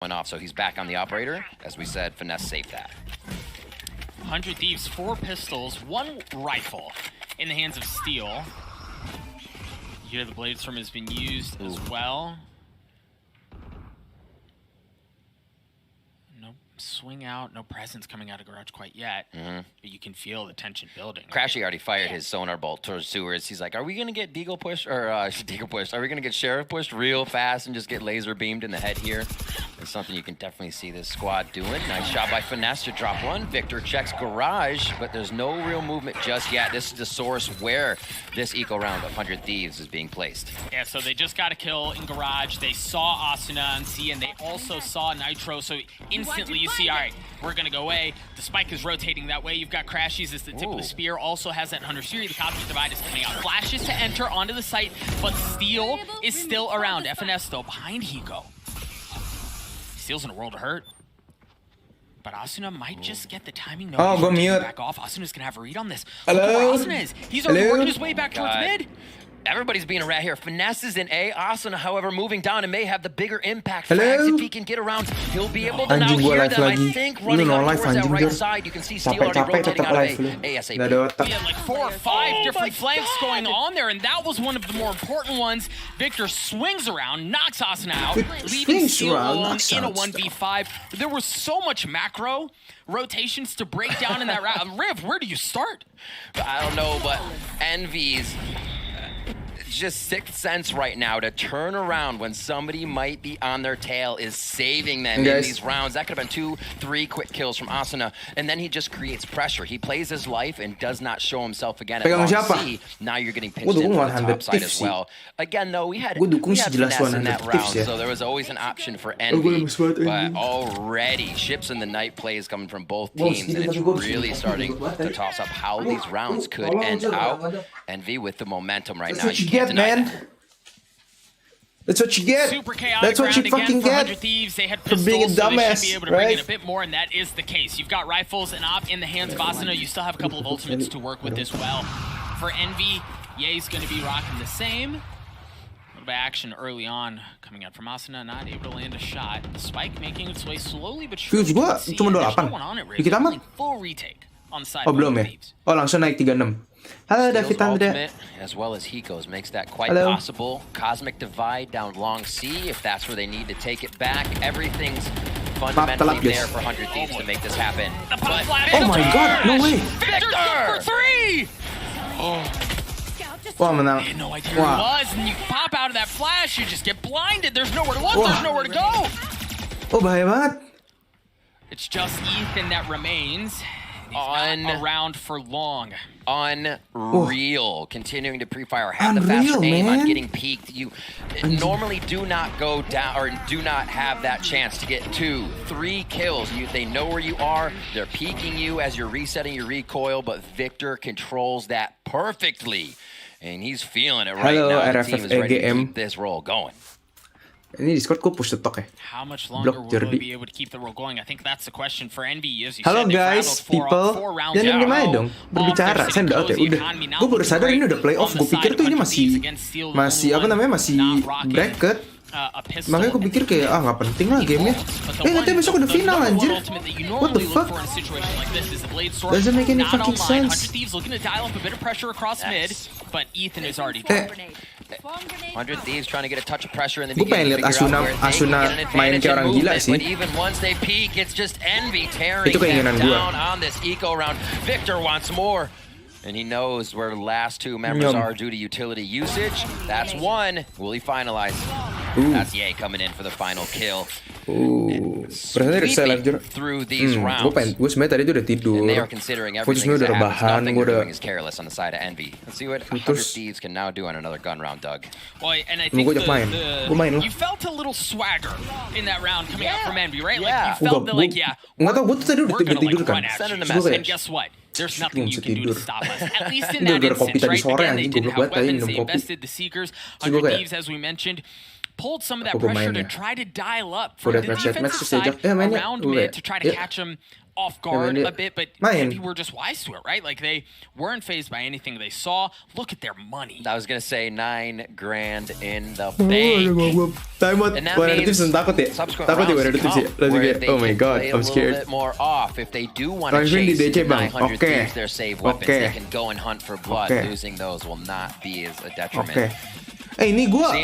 went off, so he's back on the operator. As we said, Finesse saved that. 100 Thieves, 4 pistols, 1 rifle in the hands of Steel. You hear the blade storm has been used as well. No swing out, no presence coming out of garage quite yet, but you can feel the tension building. Crashy already fired his sonar bolt towards sewers. He's like, are we gonna get Deagle pushed, or Deagle pushed? Are we gonna get Sheriff pushed real fast and just get laser beamed in the head here? It's something you can definitely see this squad doing. Nice shot by Finesse to drop one. Victor checks garage, but there's no real movement just yet. This is the source where this eco round of 100 Thieves is being placed. Yeah, so they just got a kill in garage. They saw Asuna and C, and they also saw Nitro. So instantly you see, all right, we're gonna go away. The spike is rotating that way. You've got Crashies as the tip of the spear. Also has that 100 series. The Cosmic Divide is coming out. Flashes to enter onto the site, but Steel is still around. FNS though behind Hiko. Steel's in a world of hurt. But Asuna might just get the timing. No, go mute. Back off. Asuna's gonna have a read on this. Hello? Look where Asuna is. He's already working his way back towards mid. Everybody's being a rat here. Finesse is in A. Asuna, however, moving down and may have the bigger impact. Hello? Frags, if he can get around, he'll be able to now Anjing gua hear live them. I lagi. think Lu running no up live towards that anjing right Dur. side, you can see Steel already Capek-capek rotating tetap out live of lu. A ASAP. Nggak ada otak. We had like 4 or 5 different flanks going on there, and that was one of the more important ones. Victor swings around, knocks Asuna out, leaving Steel alone in a 1v5. There was so much macro rotations to break down in that round. Riv, where do you start? I don't know, but Envy's just sixth sense right now to turn around when somebody might be on their tail is saving them in these rounds. That could have been 2, 3 quick kills from Asuna, and then he just creates pressure. He plays his life and does not show himself again at long C. Now you're getting pinched into the top side as well. Again, though, we had Finesse in that round, so there was always an option for Envy, but already ships in the night plays coming from both teams, and it's really starting to toss up how these rounds could end out. Envy with the momentum right now. Man. That's what you get. Super chaotic. That's what you fucking get. Thieves. They had For pistols, being a so they dumbass, should be able to bring in right? a bit more, and that is the case. You've got rifles and op in the hands of Asuna. You still have a couple of ultimates to work with as well. For Envy, Ye's going to be rocking the same. A little bit of action early on coming out from Asuna, not able to land a shot. The spike making its way slowly but surely. Fuse gua cuma 28. Dikit amat. Full retake on the side Oh, belum ya? 100 Thieves. Oh, langsung naik 36. Halo David Andre. Ultimate, as well as Hiko's, makes that quite Hello. possible. Cosmic Divide down long C, if that's where they need to take it back. Everything's fundamentally telat, there guys. for 100 Thieves to make this happen. The pop flash. Oh my god, no way. Victor's good for 3! Wah, menang. I had no idea where it was, and you pop out of that flash, you just get blinded. There's nowhere to look, there's nowhere to go. Oh, bahaya banget. It's just Ethan that remains. He's not around for long. Unreal. Continuing to pre-fire. Have the faster aim on getting peaked. You normally do not go down or do not have that chance to get 2, 3 kills. They know where you are. They're peeking you as you're resetting your recoil, but Victor controls that perfectly. And he's feeling it right now. The team is ready to keep this roll going. Ini Discord gue push the talk ya. How much longer will we be able to keep the roll going? I think that's the question for Envy. As you Halo said, guys, people. Jangan diem aja dong, berbicara. Saya udah udah. Gue baru sadar ini udah playoff. Gue pikir tuh ini masih apa namanya, masih bracket. Makanya gue pikir kayak nggak penting lah gamenya. Katanya besok udah final anjir. What the fuck? Doesn't make any fucking sense. But Ethan is already 100 Thieves trying to get a touch of pressure in the beginning. Gue pengen lihat Asuna main kayak orang gila sih. But even once they peak, it's just Envy tearing them down on this eco round. Victor wants more. And he knows where the last 2 members are due to utility usage. That's 1. Will he finalize? That's Ye coming in for the final kill. Through these rounds. Gue sebenarnya tadi tuh udah tidur. And they are considering everything udah rebahan. Nothing they're doing is careless on the side of Envy. Let's see what 100 Thieves can now do on another gun round, Doug. Well, and I think you felt a little swagger in that round coming out from Envy, right? Like you felt that, like, nggak tau, gue tuh tadi udah tidur kan. And guess what? There's nothing you can do to stop us. At least in that instance, right? Again, they didn't have weapons, they invested the Seekers. 100 Thieves, as we mentioned, pulled some of that pressure to try to dial up from the defensive side around mid to try to catch him off guard a bit, but Envy were just wise to it, right? Like they weren't fazed by anything they saw. Look at their money. I was gonna say $9 grand in the bank. And that means subsequent rounds oh my god, I'm scared. A little bit more off if they do want to chase 900 thieves, their save weapons. They can go and hunt for blood. Losing those will not be as a detriment. Ini gua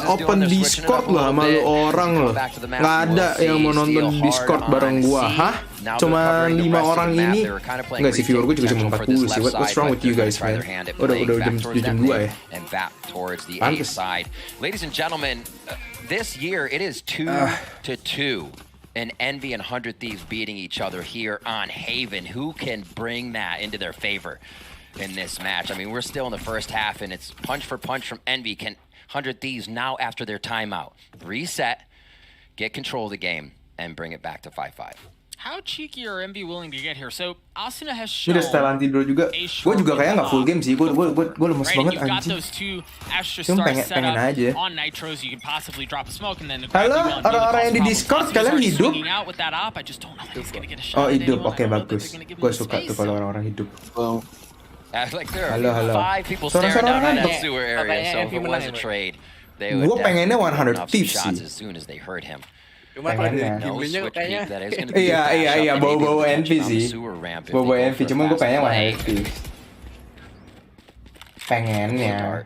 open Discord loh sama lu orang loh. Nggak ada yang mau nonton Discord bareng gua, hah? Cuma 5 orang ini. Enggak sih, viewer gua juga cuma 40 sih. What's wrong with you guys, man? Udah jam 2 ya. Pantes. Ladies and gentlemen, this year it is 2-2. And Envy and 100 Thieves beating each other here on Haven. Who can bring that into their favor in this match? I mean, we're still in the first half, and it's punch for punch from Envy. Can 100 Thieves now, after their timeout, reset, get control of the game, and bring it back to 5-5? How cheeky are Envy willing to get here? So Asuna has shown. Udah setelan tidur juga. Gue juga kayak nggak full game sih. Gue lemes banget anjing. Cuma pengen aja. Halo orang-orang yang di Discord, kalian hidup? Oh hidup, oke bagus. Gue suka tuh kalau orang-orang hidup. Halo. Suara-suara ngantuk. Gue pengennya 100 Thieves sih. Pengennya. Iya, bawa envy sih. Bawa envy, cuma gue pengennya 100 Thieves. Pengennya.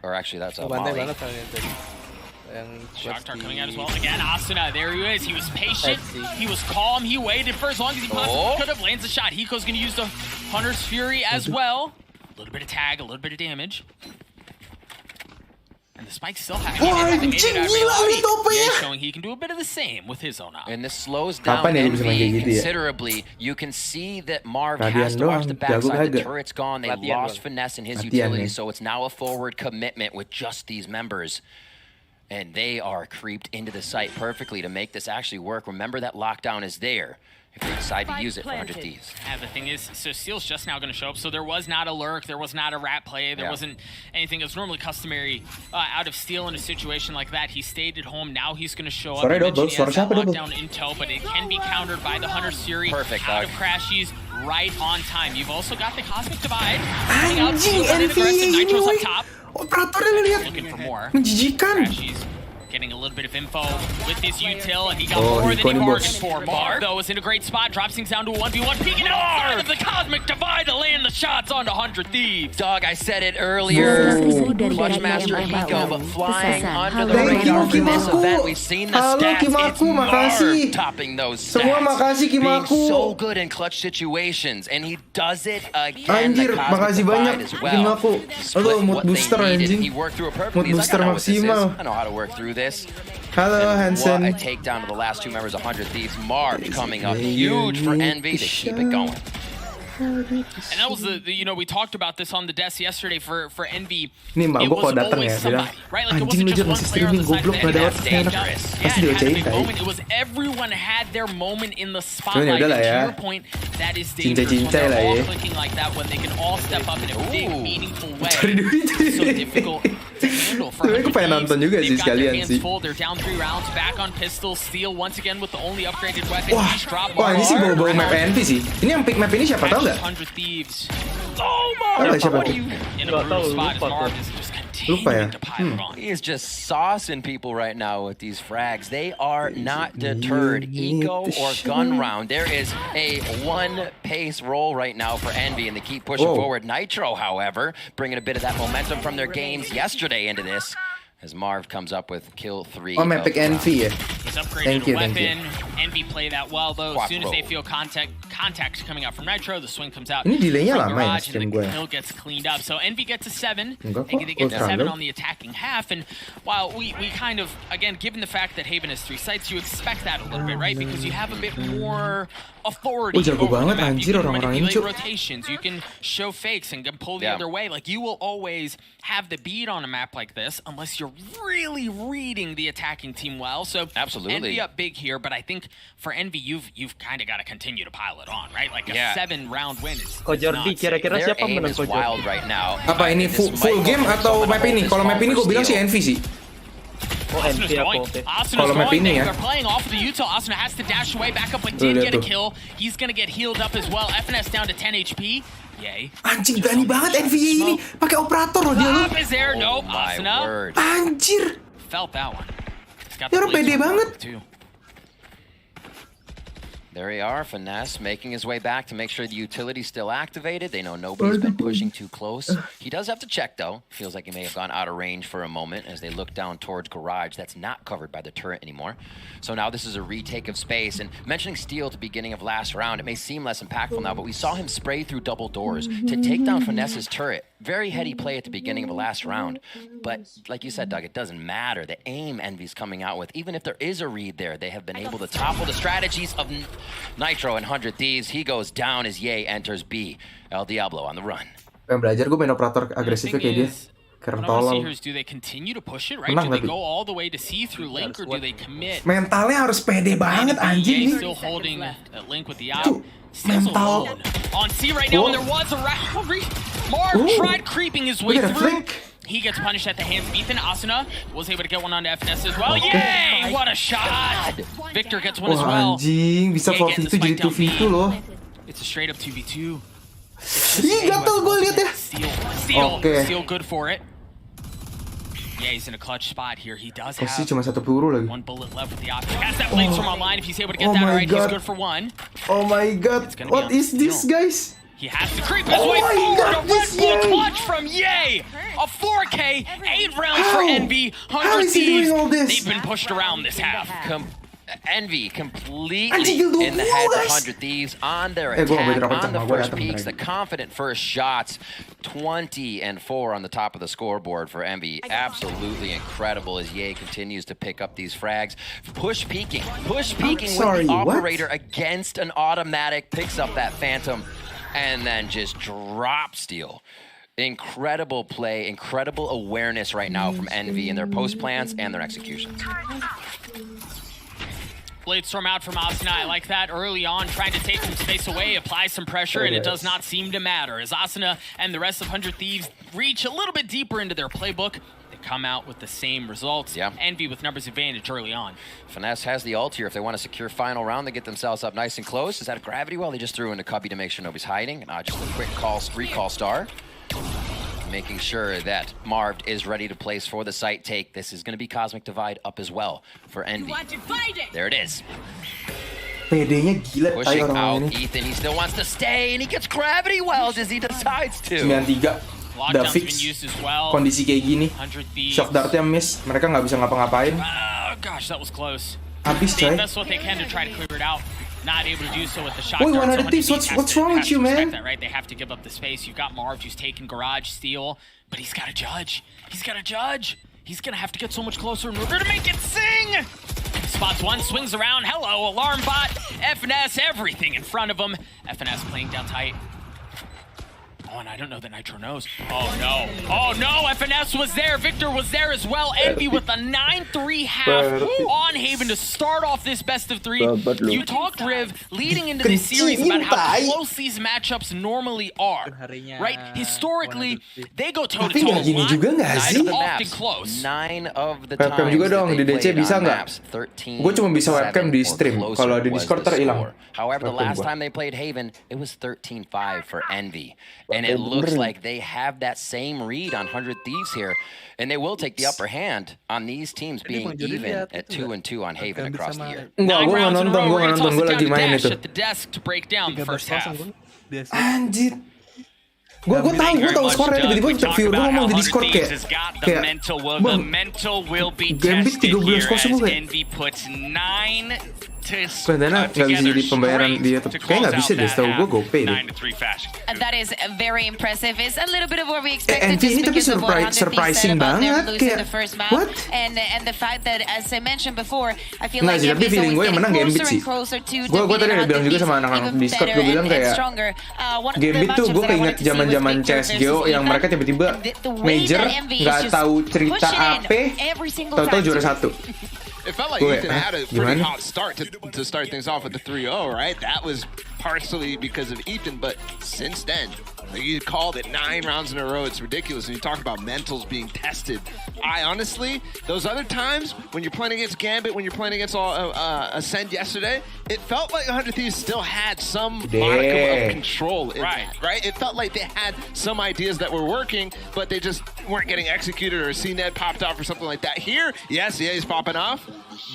Shakhtar coming out as well. Again, Asuna, there he is. He was patient. He was calm. He waited for as long as he possibly could have. Lands a shot. Hiko's going to use the Hunter's Fury as well. A little bit of tag, a little bit of damage. And the spike still has showing he can do a bit of the same with his own eye. And this slows down Envy considerably. You can see that Marv has to watch the backside. The turret's gone. They lost finesse in his utility, so it's now a forward commitment with just these members. And they are creeped into the site perfectly to make this actually work. Remember that lockdown is there if they decide to use it for 100 Thieves. Yeah, the thing is, so Steel's just now going to show up. So there was not a lurk, there was not a rat play, there wasn't anything that's normally customary out of Steel in a situation like that. He stayed at home, now he's going to show up. He has that lockdown in tow, but it can be countered by the Hunter's Fury. Perfect, out of Crashies, right on time. You've also got the Cosmic Divide. Nitro's up top. Operatornya lihat. Looking for more. Menjijikan. Getting a little bit of info with his util, and he got more than he bargained for. Marv, though, is in a great spot, drops things down to a 1v1, peeking outside of the Cosmic Divide to land the shots onto 100 Thieves. Dog, I said it earlier. Clutch Master Hiko, but flying under the radar for this event. We've seen the stats. It's Marv topping those stats. Being so good in clutch situations, and he does it again. Anjir, makasih banyak Kimaku. Aduh, mood booster anjing. Mood booster maksimal. I know how to work through this. Hello, Hansen. What a takedown to the last two members of 100 Thieves. Marv coming up huge for Envy to keep it going. And that was we talked about this on the desk yesterday for Envy. Nih mbak gue kalau datang ya bilang, anjing lu Jer masih streaming goblok gak ada waktu enak. Pasti diocein kali. It was everyone had their moment in the spotlight. Udah lah ya. Cinta-cinta lah ya. Clicking like that when they can all step up in a big meaningful way. So difficult to handle for 100 Thieves. Pengen nonton juga sih sekalian sih. They're down 3 rounds, back on pistol, Steel once again with the only upgraded weapon. Wah ini sih bawa map Envy sih. Ini yang pick map ini siapa tau? 100 Thieves. Oh my! In a brutal spot, Marv is just continuing to pile it on. He is just saucing people right now with these frags. They are not deterred. Eco or gun round. There is a one-pace roll right now for Envy, and they keep pushing forward. Nitro, however, bringing a bit of that momentum from their games yesterday into this. As Marv comes up with kill 3. Oh, epic Envy. He's upgraded a weapon. Envy play that well though. As soon as they feel contact coming out from Nitro, the swing comes out. Ini delaynya from lama ya Garage, stream and gue. the kill gets cleaned up. So Envy gets to 7. Enggak They get to 7 kok. on the attacking half. And while we kind of, again, given the fact that Haven has 3 sites, you expect that a little bit, right? Because you have a bit more authority jago over the banget map. anjir You can orang-orang ini, manipulate Cuk. rotations. You can show fakes and can pull the other way. Like you will always have the beat on a map like this unless you're really reading the attacking team well. So absolutely Envy up big here, but I think for Envy you've kind of got to continue to pile it on, right? Like a 7-round win is Jordi, kira-kira siapa menang Ko Jordi? right now. Apa ini full game atau map ini? Kalau map ini gue bilang sih Envy sih. Asuna's going. Kalau map ini ya. They're playing off the util. Asuna has to dash away back up, but did get a kill. He's gonna get healed up as well. FNS down to 10 HP. Yay. Anjing berani banget NVY ini pakai operator loh dia loh. Is there? Nope. Asuna. Anjir. Felt that one. Ya orang pede banget. There we are, Finesse making his way back to make sure the utility's still activated. They know nobody's been pushing too close. He does have to check, though. Feels like he may have gone out of range for a moment as they look down towards garage. That's not covered by the turret anymore. So now this is a retake of space. And mentioning Steel at the beginning of last round, it may seem less impactful now, but we saw him spray through double doors to take down Finesse's turret. Very heady play at the beginning of the last round. But like you said, Doug, it doesn't matter. The aim Envy's coming out with, even if there is a read there, they have been able to topple the strategies of Nitro and 100 Thieves. He goes down as Ye enters B. El Diablo on the run. Pengen belajar gue main operator agresifnya kayak dia. Keren tolong. Do they continue to push it, right? Do they go all the way to see through Link, or do they commit? Mentalnya harus pede banget anjing nih. Still holding Link with the out. Mental on C right now, and there was a round. Marv tried creeping his way through. He gets punished at the hands of Ethan. Asuna was able to get one on FNS as well. Yay! What a shot! Victor gets one as well. Anjing, bisa 4v2 jadi 2v2 loh. It's a straight up 2v2. Ih, gatel gue liat ya. Steal good for it. Yeah, he's in a clutch spot here. He does have cuma satu peluru lagi. one bullet left with the option. Has that blades from online. If he's able to get that right, he's good for one. Oh my god. What is this, guys? He has to creep his way forward. A Red Bull clutch from Ye. A 4K, 8 rounds for Envy. 100 Thieves. They've been pushed around this half. Envy completely in the head of 100 Thieves on their attack, on the first peaks, the confident first shots. 20-4 on the top of the scoreboard for Envy. Absolutely incredible as Ye continues to pick up these frags. Push peeking with the operator against an automatic, picks up that Phantom, and then just drop steal. Incredible play, incredible awareness right now from Envy in their post plans and their executions. Bladestorm out from Asuna. I like that early on, trying to take some space away, apply some pressure, and it does not seem to matter. As Asuna and the rest of 100 Thieves reach a little bit deeper into their playbook, they come out with the same results. Yeah. Envy with numbers advantage early on. Finesse has the ult here. If they want to secure final round, they get themselves up nice and close. Is that a gravity well? They just threw into Cubby to make sure nobody's hiding. Just a quick recall star. Making sure that Marv is ready to place for the site take. This is going to be Cosmic Divide up as well for Envy. There it is. PD-nya gila. Pushing out Ethan. He still wants to stay, and he gets gravity wells as he decides to. 93. Udah fix. Kondisi kayak gini. Shock dartnya miss. Mereka nggak bisa ngapa-ngapain. Oh gosh, that was close. Habis coy. They invest what they can to try to clear it out. Not able to do so with the shot. Wait, 100 Thieves, what's wrong with you, man? That, right? They have to give up the space. You've got Marv who's taking garage steal, but he's got to judge. He's got to judge. He's gonna have to get so much closer in order to make it sing. Spots one, swings around. Hello, alarm bot. FNS, everything in front of him. FNS playing down tight. Oh, and I don't know that Nitro knows. Oh no. Oh no, FNS was there. Victor was there as well. Envy with a 9-3 half on Haven to start off this best of 3. You talked, Riv, leading into this series about how close these matchups normally are. Right? Historically, they go toe-to-toe a lot. Often close. 9 of the webcam juga dong di DC bisa nggak? Gue cuma bisa webcam di stream. Kalau di Discord terhilang. However, the last time they played Haven, it was 13-5 for Envy. And it looks like they have that same read on 100 Thieves here. And they will take the upper hand on these teams being even at 2-2 on Haven across the year. Enggak, gue nonton, gue lagi main itu. At the desk to break down the first half. Anjir. Gue tahu skornya, tiba-tiba viewer gue ngomong di Discord kayak Gambit 13 skor semua kayak sebenarnya nggak bisa jadi pembayaran dia, kayak nggak bisa deh, setahu gue GoPay deh. That is very impressive. It's a little bit of what we expected. Ini tapi surprising banget, kayak what? And the fact that, as I mentioned before, I feel nggak like sih, tapi feeling gue yang menang Gambit sih. Gue tadi udah bilang juga sama anak-anak Discord, gue bilang kayak Gambit tuh gue keinget zaman-zaman CSGO yang mereka tiba-tiba major nggak tahu cerita apa, tahu-tahu juara 1. It felt like Ethan had a pretty hot start to start things off with the 3-0, right? That was partially because of Ethan, but since then, you called it 9 rounds in a row. It's ridiculous. And you talk about mentals being tested. I honestly, those other times when you're playing against Gambit, when you're playing against Ascend yesterday, it felt like 100 Thieves still had some modicum of control in that, right? It felt like they had some ideas that were working, but they just weren't getting executed, or CNED popped off or something like that. Here, yes, he's popping off,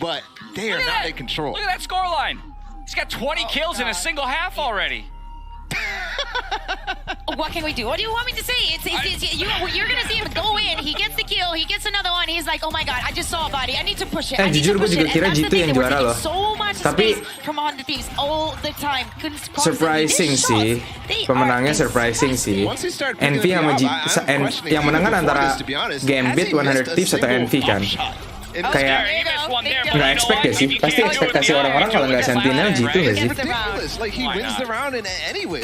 but they are not in control. Look at that scoreline. He's got 20 kills in a single half already. What can we do? What do you want me to say? You're gonna see him go in. He gets the kill. He gets another one. He's like, oh my god, I just saw a body. I need to push it. I need jujur to gue push juga it. kira And that's the G2 thing. yang They were juara taking loh. so much Tapi space from 100 Thieves all the time. surprising sih, pemenangnya surprising sih. Envy sama yang menang kan antara Gambit, 100 Thieves atau Envy kan. Kayak nggak expect ya sih, pasti ekspektasi orang-orang kalau nggak Sentinel G2 nggak sih?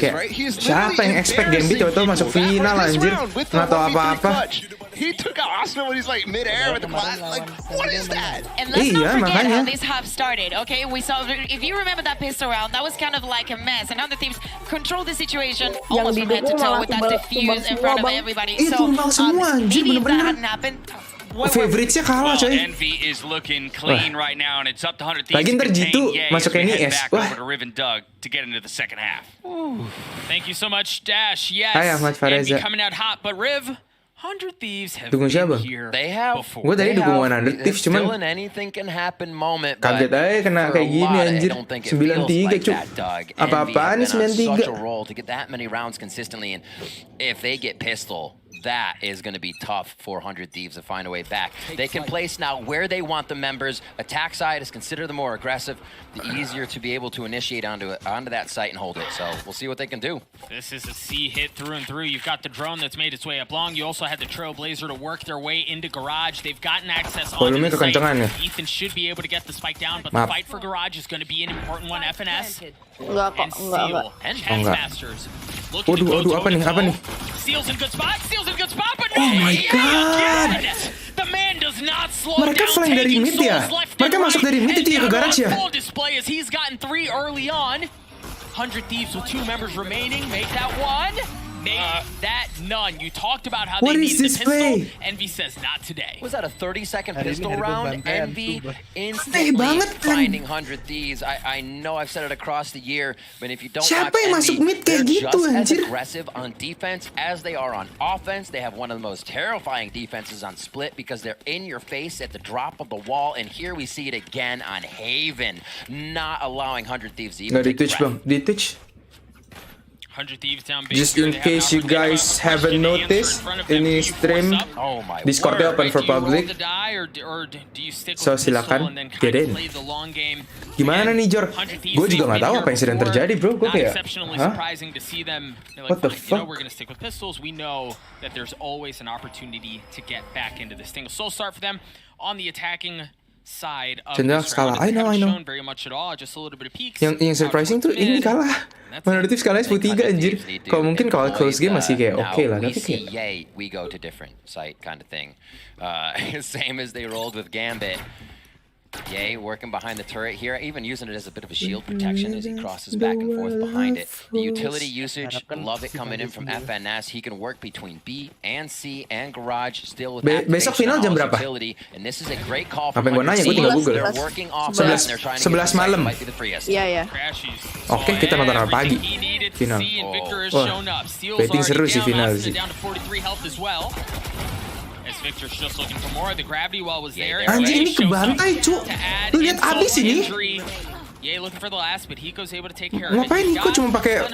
Kayak siapa yang expect Gambit atau masuk final anjir, nggak tahu apa-apa. He took out Osman when he's like mid-air with the blast. Like, what is that? And let's not forget how this half started, okay? We saw, if you remember that pistol round, that was kind of like a mess. And other teams control the situation almost from head to toe with that defuse in front of everybody. So, maybe if that hadn't happened, Favorite-nya kalah coy. Envy is looking clean right now, and it's up to 100 Thieves lagi ntar to G2 contain Ye masuk as we head NIS. back Wah. over to Riv and Doug to get into the second half. Thank you so much, Dash. Yes, Hai Ahmad Envy Fareza. coming out hot, but Riv, 100 Thieves have Dukung been siapa? here They have. before. Gue tadi dukung 100 Thieves cuman Still an anything can happen moment. kaget aja kena kayak gini anjir. 93 cu. Apa-apaan nih 93? Such a role to get that many rounds consistently, and if they get pistol, that is going to be tough for 100 Thieves to find a way back. They can place now where they want the members. Attack side is considered the more aggressive, the easier to be able to initiate onto that site and hold it. So we'll see what they can do. This is a C hit through and through. You've got the drone that's made its way up long. You also had the Trailblazer to work their way into Garage. They've gotten access onto the site. Ethan should be able to get the spike down, but the fight for Garage is going to be an important one. FNS and Seal and Headmasters. Waduh, apa nih? Seal's in good spot. Seal's in good spot, but Oh my god. the man does not slow Mereka down. flank dari mid ya? Mereka masuk dari mid itu ya ke garage ya? Full display as he's gotten 3 early on. 100 Thieves with 2 members remaining. Make that 1. Make that none. You talked about how they need the pistol. Envy says not today. Was that a 30-second pistol round? Envy instantly finding 100 Thieves. I know I've said it across the year, but if you don't watch Envy, they're just as aggressive on defense as they are on offense. They have one of the most terrifying defenses on split because they're in your face at the drop of the wall, and here we see it again on Haven, not allowing 100 Thieves to even take a breath. Di touch. 100 Thieves down base. Just in case you guys haven't noticed, ini stream Discord-nya open for public. So silakan get in. Gimana nih Jor? Gue juga nggak tahu apa yang sedang terjadi bro. Gue kayak, hah? What the fuck? We're gonna stick with pistols. We know that there's always an opportunity to get back into this thing. A slow start for them on the attacking side of this round. I know. Very much at all. Just a little bit of peaks. Yang surprising tuh ini kalah. Mana Thieves kalah 10-3 anjir. Kalau mungkin kalau close game masih kayak oke lah, tapi kayak we go to different site kind of thing. Same as they rolled with Gambit. Ye working behind the turret here, even using it as a bit of a shield protection as he crosses back and forth behind it. The utility usage, love it coming in from FNS. He can work between B and C and Garage still with besok final jam berapa? utility. And this is a great call from Apa yang gue nanya, gue tinggal Google. They're working offense and they're trying to 11 malam. Iya. Oke, kita nonton pagi. Final. Wah, betting seru sih final sih. As Victor's just looking for more, the gravity well was there. Anjir ini kebantai cu. Lu lihat abis ini. Yeah, looking for the last, but Hiko's able to take care of it. Ngapain Hiko cuma pakai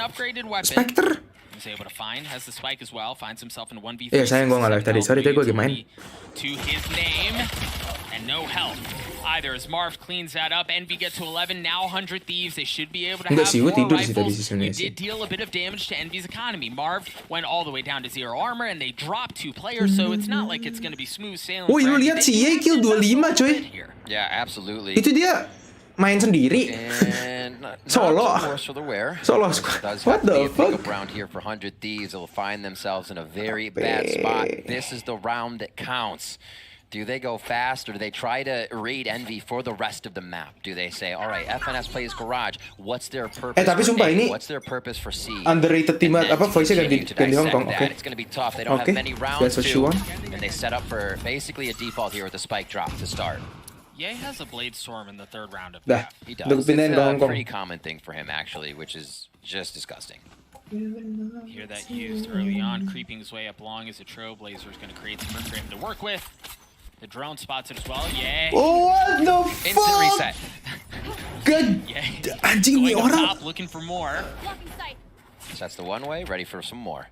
Spectre? He's able to find, has the spike as well, finds himself in 1v3. Iya sayang gue nggak live tadi, sorry tadi gue lagi main. To his name, and no help either as Marv cleans that up. Envy get to 11, now 100 Thieves. They should be able to have more rifles. You did deal a bit of damage to Envy's economy. Marv went all the way down to 0 armor, and they dropped 2 players, so it's not like it's going to be smooth sailing. Woi, lu lihat si Ye kill 25 coy. Yeah, absolutely. Itu dia main sendiri. Solo. What the fuck? Around here for 100 Thieves, they'll find themselves in a very bad spot. This is the round that counts. Do they go fast, or do they try to raid Envy for the rest of the map? Do they say, all right, FNS plays Garage, what's their purpose tapi for sumpah A? ini What's their purpose for C? Underrated team apa voice-nya ganti Hong Kong. It's going to be tough. They don't have many rounds that's what she to, want. and they set up for basically a default here with a spike drop to start. Ye has a Blade Storm in the 3rd round of Dah, that. He does. udah pindahin ke Hong It's a Kong. pretty common thing for him, actually, which is just disgusting. Here that used early on, creeping his way up long as a Trailblazer is going to create some room for him to work with. The drone spots it as well. Yeah. Oh, what the Instant fuck? reset. Good. Yeah. Anjing nih Going up orang. top, looking for more. So that's the one way, ready for some more.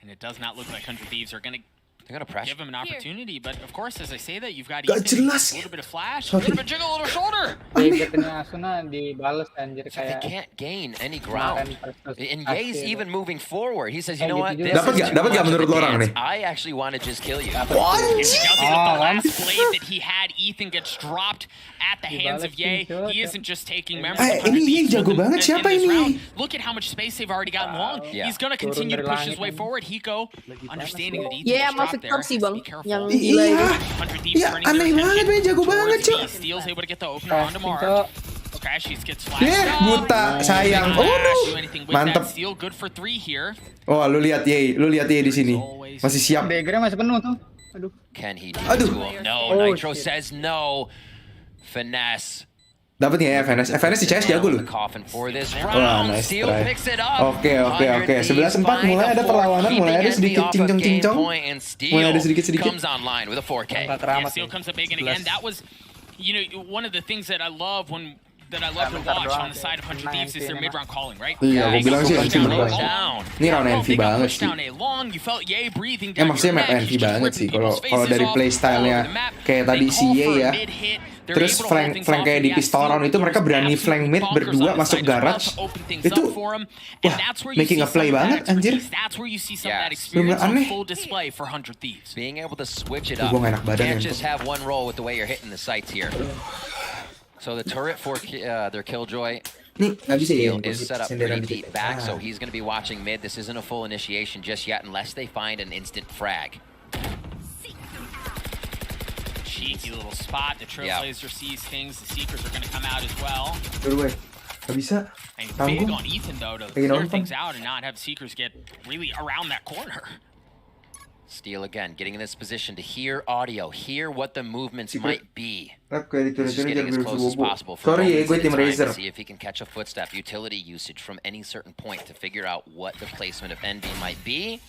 And it does not look like 100 Thieves are going to They're going to press. give him an opportunity, but of course, as I say that, you've got Gak Ethan, jelas. a little bit of flash, a Sorry. little bit of jiggle, a little shoulder. Gadgetnya Asuna dibales anjir So they kayak can't gain any ground. And Ye's even moving forward. He says, you know what? gitu This juga. is too Dapat much gak of menurut a lo orang dance. nih? I actually want to just kill you. It doesn't with the Oh, last blade that he had, Ethan gets dropped at the hands of Ye. He isn't just taking members of 100 ini Thieves jago with him banget. in Siapa this ini? round. Look at how much space they've already gotten long. Yeah. He's going to continue to Turun push dari his way langit. forward. Hiko, understanding that Ethan Iya, gets sama dropped there. Victor sih, Bang. Be careful. Yang Iya. gila itu. 100 Thieves Iya, turning aneh their banget, attention men. Jago towards banget, B. Cok. Steel's able to get the opener onto Mark. Cok. Crashies gets flashed buta, up. sayang. Flash, Oh, no. do anything with Mantep. that. Steel good for 3 here. Oh, lu lihat Ye di sini. Masih siap. Daggernya masih penuh tuh. Aduh. Can he do Aduh. it to him? No, Oh, Nitro shit. says no. Finesse. Dapat nggak ya FNS? FNS di CS jago The loh. coffin for this Wah, round. nice Steel try. picks it up. Oke. 11-4 mulai ada perlawanan, mulai ada sedikit cincong-cincong. Mulai ada sedikit-sedikit. Comes online with a 4K. Yeah, Steel comes up big, and again, that was, you know, one of the things that I love to watch on the side of 100 Thieves is their mid-round calling, right? Iya, gue bilang sih Push Envy down beneran. A long. Ini round Envy banget sih. Maksudnya map Envy banget sih. Kalau dari playstyle-nya kayak tadi si Ye ya. Terus flank kayak di pistol round itu mereka berani flank mid berdua masuk garage. Itu wah, making a play banget anjir. Bener-bener aneh. Being able to switch it Gue up. gak enak badan Can't ya. just have one roll with the way you're hitting the sights here. So the turret for their Killjoy Nih, nggak bisa ya. is set up Senderan pretty dikit. deep back, so he's going to be watching mid. This isn't a full initiation just yet unless they find an instant frag. Cheeky little spot. The Trailblazer sees things. The Seekers are going to come out as well. Aduh, gue. Nggak bisa. And big Tanggung. on Ethan, though, to Lagi clear nonton. things out and not have Seekers get really around that corner. Steel again, getting in this position to hear audio, hear what the movements might be. Rap kayak He's just ditulis-tulis getting as jangan close as bobo. possible for Sorry ya, moments gue at a tim time Razer. to see if he can catch a footstep. Utility usage from any certain point to figure out what the placement of Envy might be.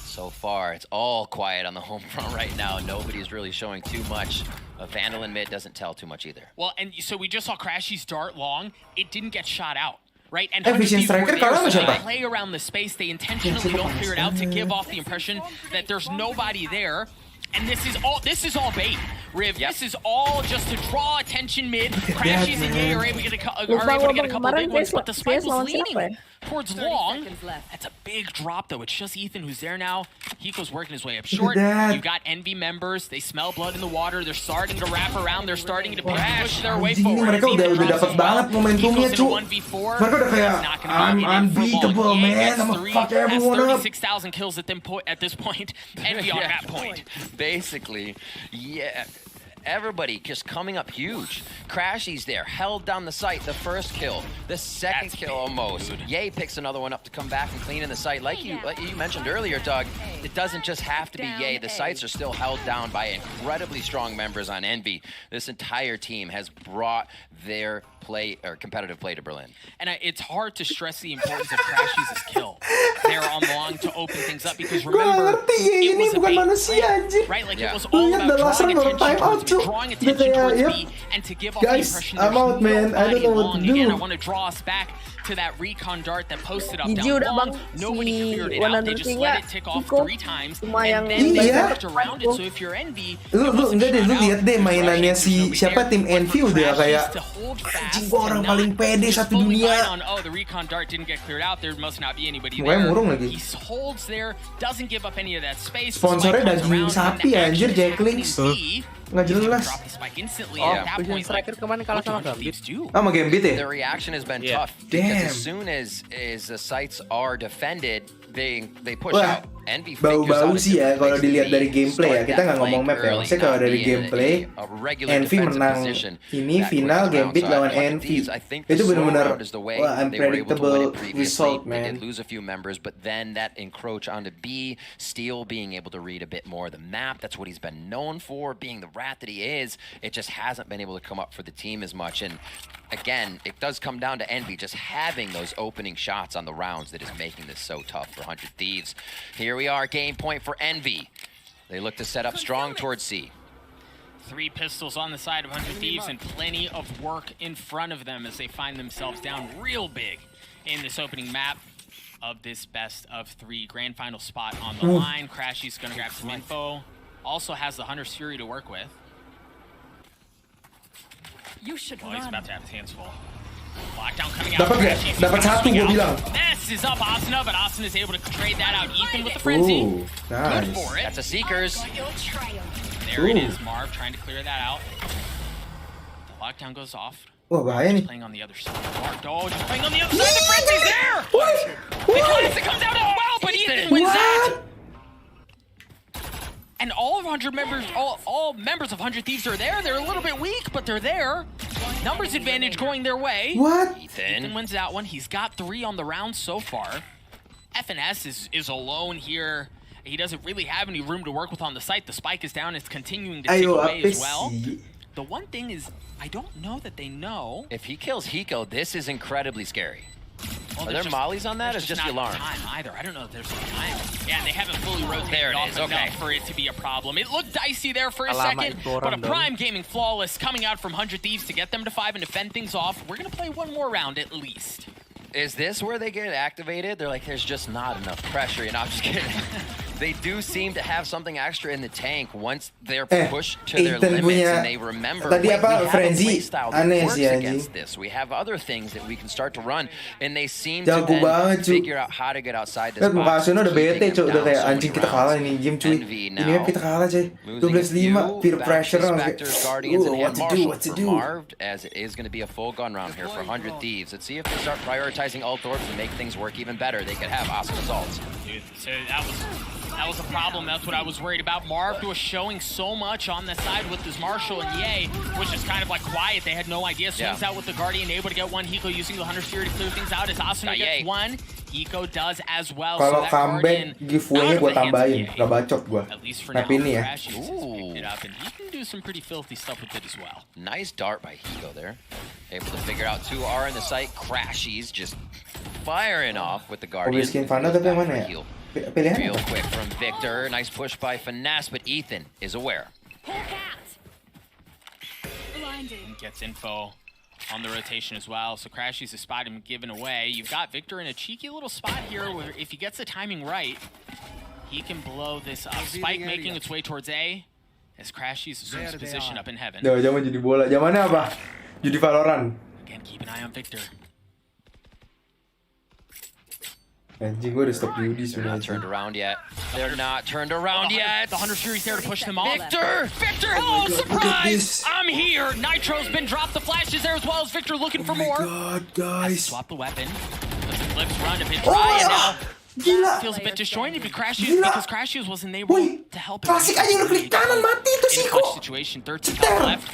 So far, it's all quiet on the home front right now. Nobody's really showing too much. A Vandal in mid doesn't tell too much either. Well, and so we just saw Crashy's dart long. It didn't get shot out. Right, and Vision 100 Thieves Striker were there, kalah sama so they siapa? play around the space. They intentionally don't clear it out to give off the impression that there's nobody there. And this is all bait, Riv. Yep. This is all just to draw attention mid. Crashies and Ye are able to get a couple big ones, but the spike was leaning towards long. That's a big drop, though. It's just Ethan who's there now. Hiko's working his way up short. that. You've got Envy members. They smell blood in the water. They're starting to wrap around. They're starting to push their way Anjing, ini forward. mereka udah dapat banget momentumnya, cu. Mereka udah kayak, I'm unbeatable, man. I'm gonna fuck everyone up. 36,000 kills at this point. Envy on that point. Basically, yeah. Everybody just coming up huge. Crashy's there, held down the site, the first kill, the second kill almost. Ye picks another one up to come back and clean in the site. Like you mentioned earlier, Doug, it doesn't just have to be Ye. The sites are still held down by incredibly strong members on Envy. This entire team has brought their competitive play to Berlin. And it's hard to stress the importance of Crashy's kill there on long to open things up, because remember, it was a bait, right? Like it was all about drawing attention towards B and to give off the impression there's nobody long. Again, I want to draw us back to that recon dart that posted up down long. Nobody cleared it out. They just let it tick off 3 times and then they worked around it. So if you're Envy, Lu lihat deh mainannya si siapa tim Envy udah kayak anjing gua orang paling pede satu dunia. Oh, the recon dart didn't get cleared out. There must not be anybody Mukanya there. murung lagi. He holds there, doesn't give up any of that space. Sponsornya daging sapi anjir, Jacklings. Nggak jelas. Vision Striker kemarin kalah sama Gambit. Sama Gambit ya? The reaction has been tough Damn. because as soon as the sites are defended, they push Wah, out. bau-bau sih ya kalau dilihat dari gameplay ya. Kita nggak ngomong map ya. Maksudnya kalau dari gameplay, Envy menang ini final game beat lawan Envy. Itu benar-benar unpredictable result, man. Lose a few members, but then that encroach onto B, Steel being able to read a bit more of the map. That's what he's been known for, being the rat that he is. It just hasn't been able to come up for the team as much. And again, it does come down to Envy just having those opening shots on the rounds that is making this so tough for 100 Thieves. Here we are, game point for Envy. They look to set up strong towards C. 3 pistols on the side of 100 Thieves and plenty of work in front of them as they find themselves down real big in this opening map of this best of 3 grand final spot on the line. Crashy's gonna grab some info. Also has the Hunter's Fury to work with. He's about to have his hands full. Lockdown coming out. Dapat satu gue bilang. Messes up Asuna, but Asuna is able to trade that out. Ethan with the frenzy. Nice. Good for it. That's a Seekers. There it is, Marv trying to clear that out. The lockdown goes off. Wah, bahaya nih. Playing on the other side. Marv Doge playing on the other side. The frenzy's there. The classic comes out as well, but Ethan wins that. And all of 100 members, all members of 100 Thieves are there. They're a little bit weak, but they're there. Numbers advantage going their way. What? Ethan wins that one. He's got 3 on the round so far. FNS is alone here. He doesn't really have any room to work with on the site. The spike is down. It's continuing to tick away as well. The one thing is, I don't know that they know. If he kills Hiko, this is incredibly scary. Well, are there mollies on that, or is just the alarm? Time either. I don't know if there's any time. Yeah, they haven't fully rotated off enough for it to be a problem. It looked dicey there for a second, but a prime gaming flawless coming out from 100 Thieves to get them to 5 and to fend things off. We're going to play one more round at least. Is this where they get activated? They're like, there's just not enough pressure. You know, I'm just kidding. They do seem to have something extra in the tank once they're pushed to their limits and they remember, wait, we have a playstyle that works against this. We have other things that we can start to run, and they seem to then figure out how to get outside this box. Udah bete, cuy. Udah kayak anjing kita kalah ini game, cuy. Ini kita kalah, cuy. 12-5, peer pressure. What to do? Marved, as it is going to be a full gun round here for 100 Thieves. Let's see if they start prioritizing ult orbs and make things work even better. They could have awesome results. Dude, so that was a problem. That's what I was worried about. Marv was showing so much on the side with his Marshall, and Ye was just kind of like quiet. They had no idea. Swings out with the Guardian, able to get one. Hiko using the Hunter's Fury to clear things out. As Asuna gets one, Hiko does as well. Kalau comeback giveaway-nya gue tambahin, gak bacot gue. At least for tapi now, ini ya. Picked it up, and he can do some pretty filthy stuff with it as well. Nice dart by Hiko there. Able to figure out 2R in the site. Crashies just firing off with the Guardian. Skin Fanda tapi yang mana ya? Real quick from Victor. Nice push by Finesse, but Ethan is aware. Gets info on the rotation as well. So Crashy's a spot him given away. You've got Victor in a cheeky little spot here where if he gets the timing right, he can blow this up. Spike making its way towards A as Crashy's assumes position up in heaven. Jangan jadi bola. Zamannya apa? Jadi Valorant. Again, keep an eye on Victor. Anjing, gue udah stop Yudi sebenarnya. They're not turned around yet. They're not turned around yet. The Hunter's Fury's there to push them off. Victor! Victor! Oh, surprise! I'm here! Nitro's been dropped. The flash is there as well as Victor looking for more. Oh my god, guys. Swap the weapon. Flips run a bit dry and now gila. Feels a bit disjointed because Crashies wasn't able to help him. Klasik aja udah klik kanan mati itu sih kok. Situation 13 left.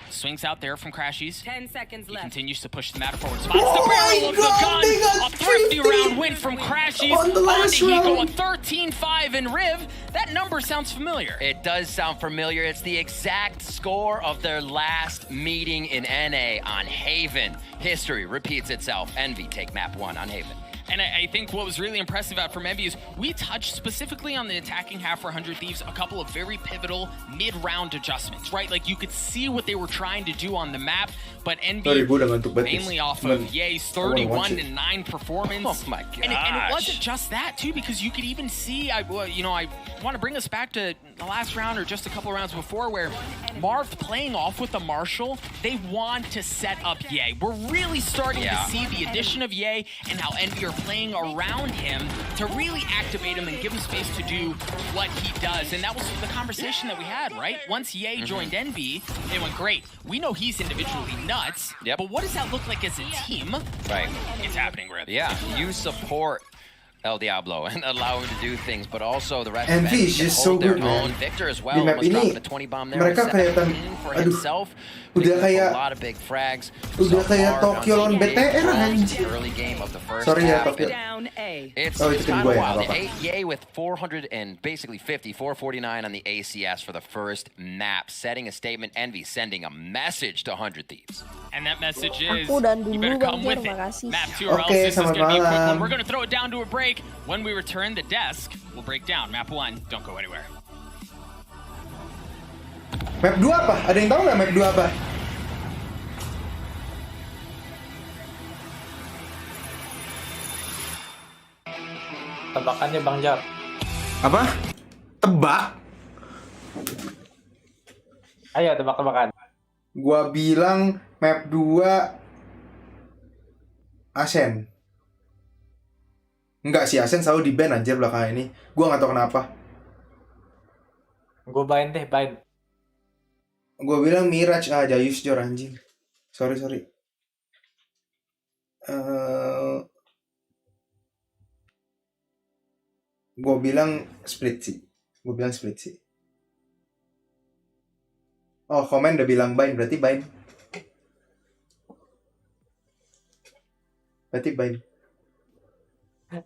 Swings out there from Crashies. 10 seconds left. He continues to push the matter forward. Spots the barrel of the gun. A thrifty round win from Crashies. On the Hiko, a 13-5 in Riv. That number sounds familiar. It does sound familiar. It's the exact score of their last meeting in NA on Haven. History repeats itself. Envy take map 1 on Haven. And I think what was really impressive out from Envy is we touched specifically on the attacking half for 100 Thieves a couple of very pivotal mid-round adjustments, right? Like you could see what they were trying to do on the map, but Envy mainly off of Ye's 31-9 performance. Oh my gosh. And it wasn't just that too, because you could even see, I want to bring us back to the last round or just a couple of rounds before where Marv playing off with the Marshall, they want to set up Ye. We're really starting to see the addition of Ye and how Envy are playing around him to really activate him and give him space to do what he does. And that was the conversation that we had, right? Once Ye joined Envy, it went great. We know he's individually nuts, but what does that look like as a team? Right. It's happening, Rip. Yeah, you support El Diablo and allow him to do things, but also the rest Envy of is Envy can just so hold their good, own. man. Victor as Di well, map almost ini, dropping a 20 bomb there. mereka kelihatan, for aduh, himself. udah Picking up kayak, a lot of big frags. udah kayak So far, Tokyo lawan Donasi BTR anjir. early game of the first Sorry ya half. Tokyo. It's Oh, itu tim kind gue of ya, wild. apa-apa. Yay with 400 and basically 449 on the ACS for the first map, setting a statement. Envy sending a message to 100 Thieves. And that message is, Aku dan you dulu better come Bang with Jer, it. makasih. Map 2 or else Oke, this is selamat going to be a quick one. malam. We're going to throw it down to a break. When we return, the desk will break down. Map 1, don't go anywhere. Map 2 apa? Ada yang tahu nggak map 2 apa? Tebakannya Bang Jar. Apa? Tebak? Ayo tebak-tebakan. Gua bilang map 2 Asen. Enggak sih, Asen selalu di-ban aja belakangan ini. Gua nggak tahu kenapa. Gue bain deh, bain. Gua bilang Mirage. Jayus Jor anjing. Sorry. Gua bilang split sih. Oh, komen udah bilang bind, berarti bind.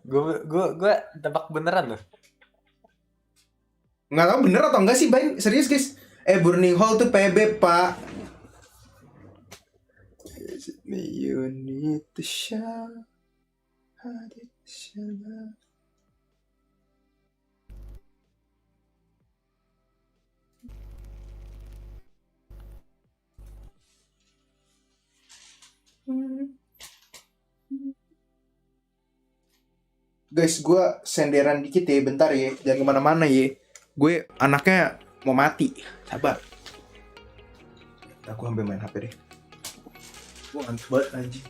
Gue tebak beneran loh. Nggak tahu bener atau enggak sih bind. Serius guys. Burning Hole tuh PB pak. Is it me you need to show? How did you show love? Guys, gue senderan dikit ya, bentar ya, jangan kemana-mana ya. Gue anaknya mau mati, sabar. Aku ambil main HP deh. Gue ngantuk banget anjing.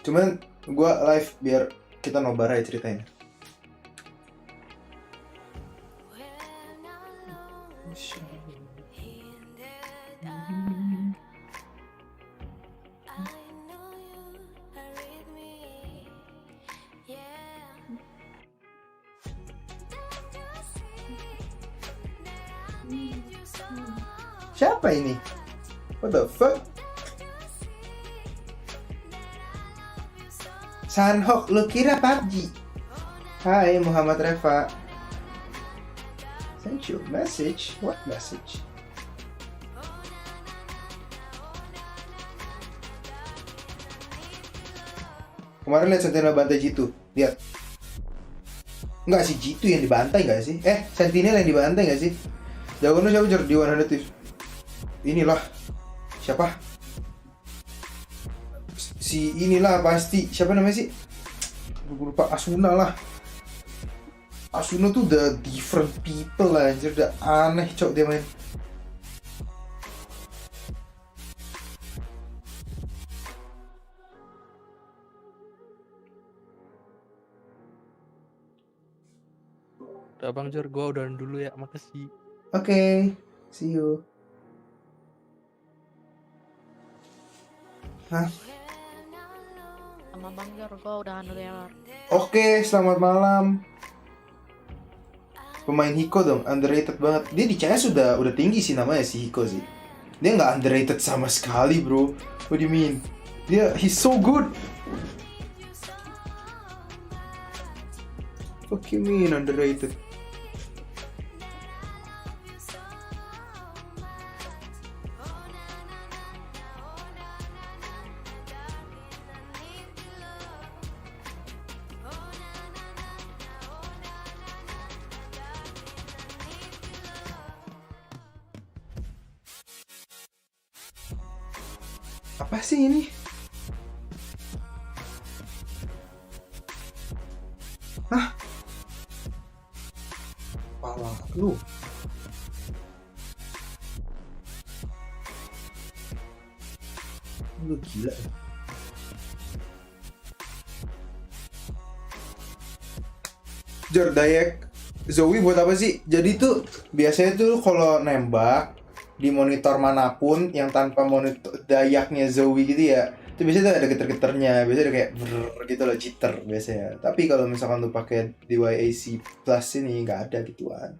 Cuman gue live biar kita nobar aja ceritanya. Siapa ini? What the fuck? Sanhok, lu kira PUBG? Hai Muhammad Reva. Send you a message. What message? Kemarin lihat Sentinel bantai Jitu. Lihat. Enggak sih, Jitu yang dibantai enggak sih? Sentinel yang dibantai enggak sih? Jagoan lu siapa Jor? Di 100 Thieves. Inilah. Siapa? Si inilah pasti. Siapa namanya sih? Gue lupa. Asuna lah. Asuna tuh udah different people lah anjir. Udah aneh cok dia main. Udah Bang Jar, gue udahan dulu ya. Makasih. Oke, see you. Hah? Sama Bang Jer, gue udahan dulu ya. Oke, selamat malam. Pemain Hiko dong, underrated banget. Dia di CS udah tinggi sih namanya si Hiko sih. Dia nggak underrated sama sekali bro. What do you mean? He's so good. What you mean underrated? Apa sih ini? Hah? Pala lu. Lu gila ya? Jordayek Zoe buat apa sih? Jadi tuh biasanya tuh kalau nembak di monitor manapun yang tanpa monitor dayaknya Zoe gitu ya, Itu biasanya tuh ada geter-geternya, biasanya ada kayak brrrr gitu loh, jitter biasanya. Tapi kalau misalkan lu pakai DYAC Plus ini nggak ada gituan.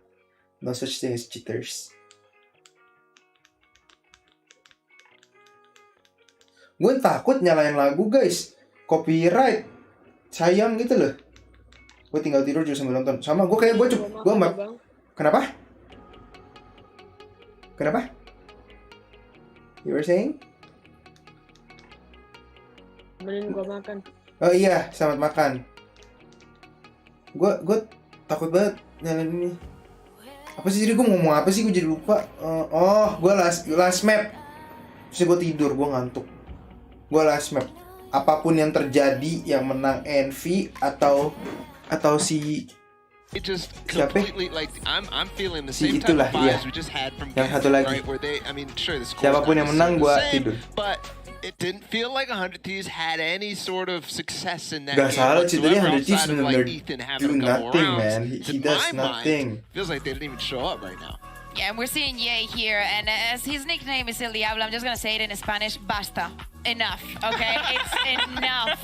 No such thing as jitters. Gue takut nyalain lagu guys, copyright, sayang gitu loh. Gue tinggal tidur juga sambil nonton. Sama gue kayak gue map. Kenapa? Kenapa? You were saying? Temenin gua makan. Oh iya, selamat makan. Gue takut banget nyalain ini. Apa sih jadi gue ngomong apa sih? Gue jadi lupa. Gue last map. Terus gue tidur, gue ngantuk. Gue last map. Apapun yang terjadi, yang menang Envy atau si It just siapa? completely like I'm feeling the same type Itulah, of iya. vibes we just had from Yang Gambit, satu lagi. right? Where they, I mean, sure, the score Siapapun yang menang, gua tidur. but it didn't feel like 100 Thieves had any sort of success in that Gak game salah, ceritanya 100 whatsoever Thieves outside of, bener-bener like Ethan having doing a couple nothing, rounds. man. He To does my nothing. mind, feels like they didn't even show up right now. Yeah, and we're seeing Ye here, and as his nickname is El Diablo, I'm just gonna say it in Spanish, basta. Enough, okay? It's enough.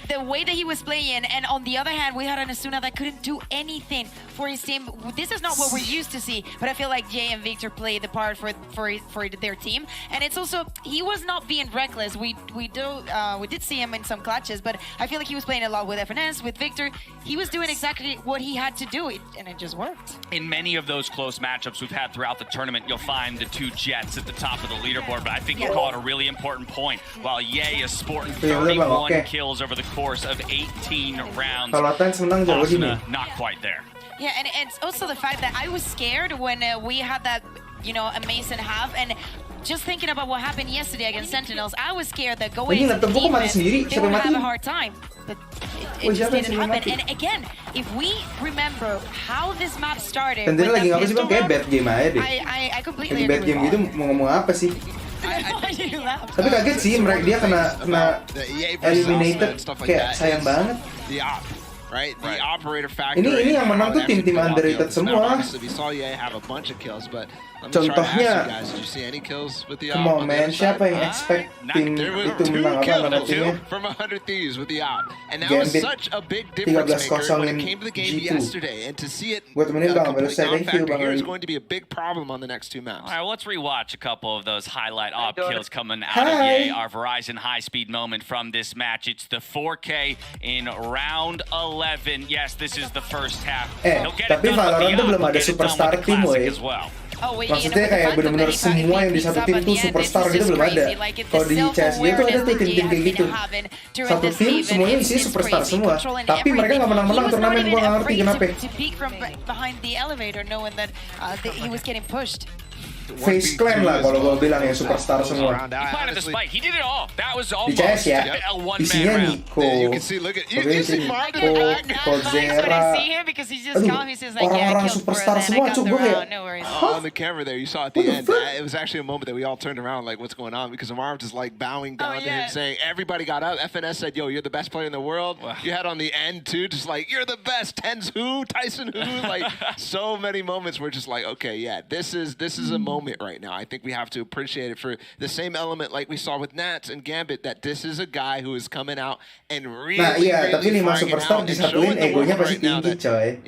The way that he was playing, and on the other hand, we had an Asuna that couldn't do anything for his team. This is not what we're used to see, but I feel like Jay and Victor played the part for their team, and it's also, he was not being reckless. We did see him in some clutches, but I feel like he was playing a lot with FNS, with Victor. He was doing exactly what he had to do, and it just worked. In many of those close matchups we've had throughout the tournament, you'll find the two Jets at the top of the leaderboard, but I think you call it a really important point. While Ye is sporting 31 kills over the course of 18 rounds, Asuna not quite there. Yeah, and it's also the fact that I was scared when we had that, amazing half, and just thinking about what happened yesterday against Sentinels, I was scared that going into defense, they would have a hard time. But it just didn't happen. And again, if we remember how this map started, dan dia lagi ngapa sih bang? Kayak bad game aja deh. I completely lagi bad game gitu mau ngomong apa sih? Tapi kaget sih, dia kena eliminated, kayak sayang banget. Right, the operator factor. Ini yang menang tuh tim-tim underrated semua. We saw Ye have a bunch of kills, but contohnya, did you see any kills with the come on man, siapa yang expect tim itu menang apa namanya? From 100 Thieves with the op, and that was such a big difference maker when it came to the game yesterday, and to see it complete non-factor here is going to be a big problem on the next two maps. All right, well, let's rewatch a couple of those highlight op kills coming out of Ye, our Verizon high-speed moment from this match. It's the 4K in round 11. Yes, this is the first half. Tapi Valorant tuh belum ada superstar tim, woy. Maksudnya kayak bener-bener semua yang di satu tim tuh superstar gitu belum ada. Kalau di CSGO tuh ada tuh tim-tim kayak gitu. Satu tim semuanya isinya superstar semua. Tapi mereka nggak menang-menang turnamen, gue nggak ngerti kenapa. Face clan lah kalau gue bilang ya, superstar semua. Di CS ya, isinya Nico, Kozera, orang-orang superstar semua. Gue kayak, on the camera there, you saw at the end, it was actually a moment that we all turned around like, what's going on? Because Amar was just like bowing down to him, saying, everybody got up. FNS said, yo, you're the best player in the world. You had on the end too, just like, you're the best. Tens who? Tyson who? Like, so many moments where just like, okay, yeah, this is a moment right now. I think we have to appreciate it for the same element like we saw with Nats and Gambit, that this is a guy who is coming out and really, tapi 5 superstar disatuin egonya pasti tinggi, coy.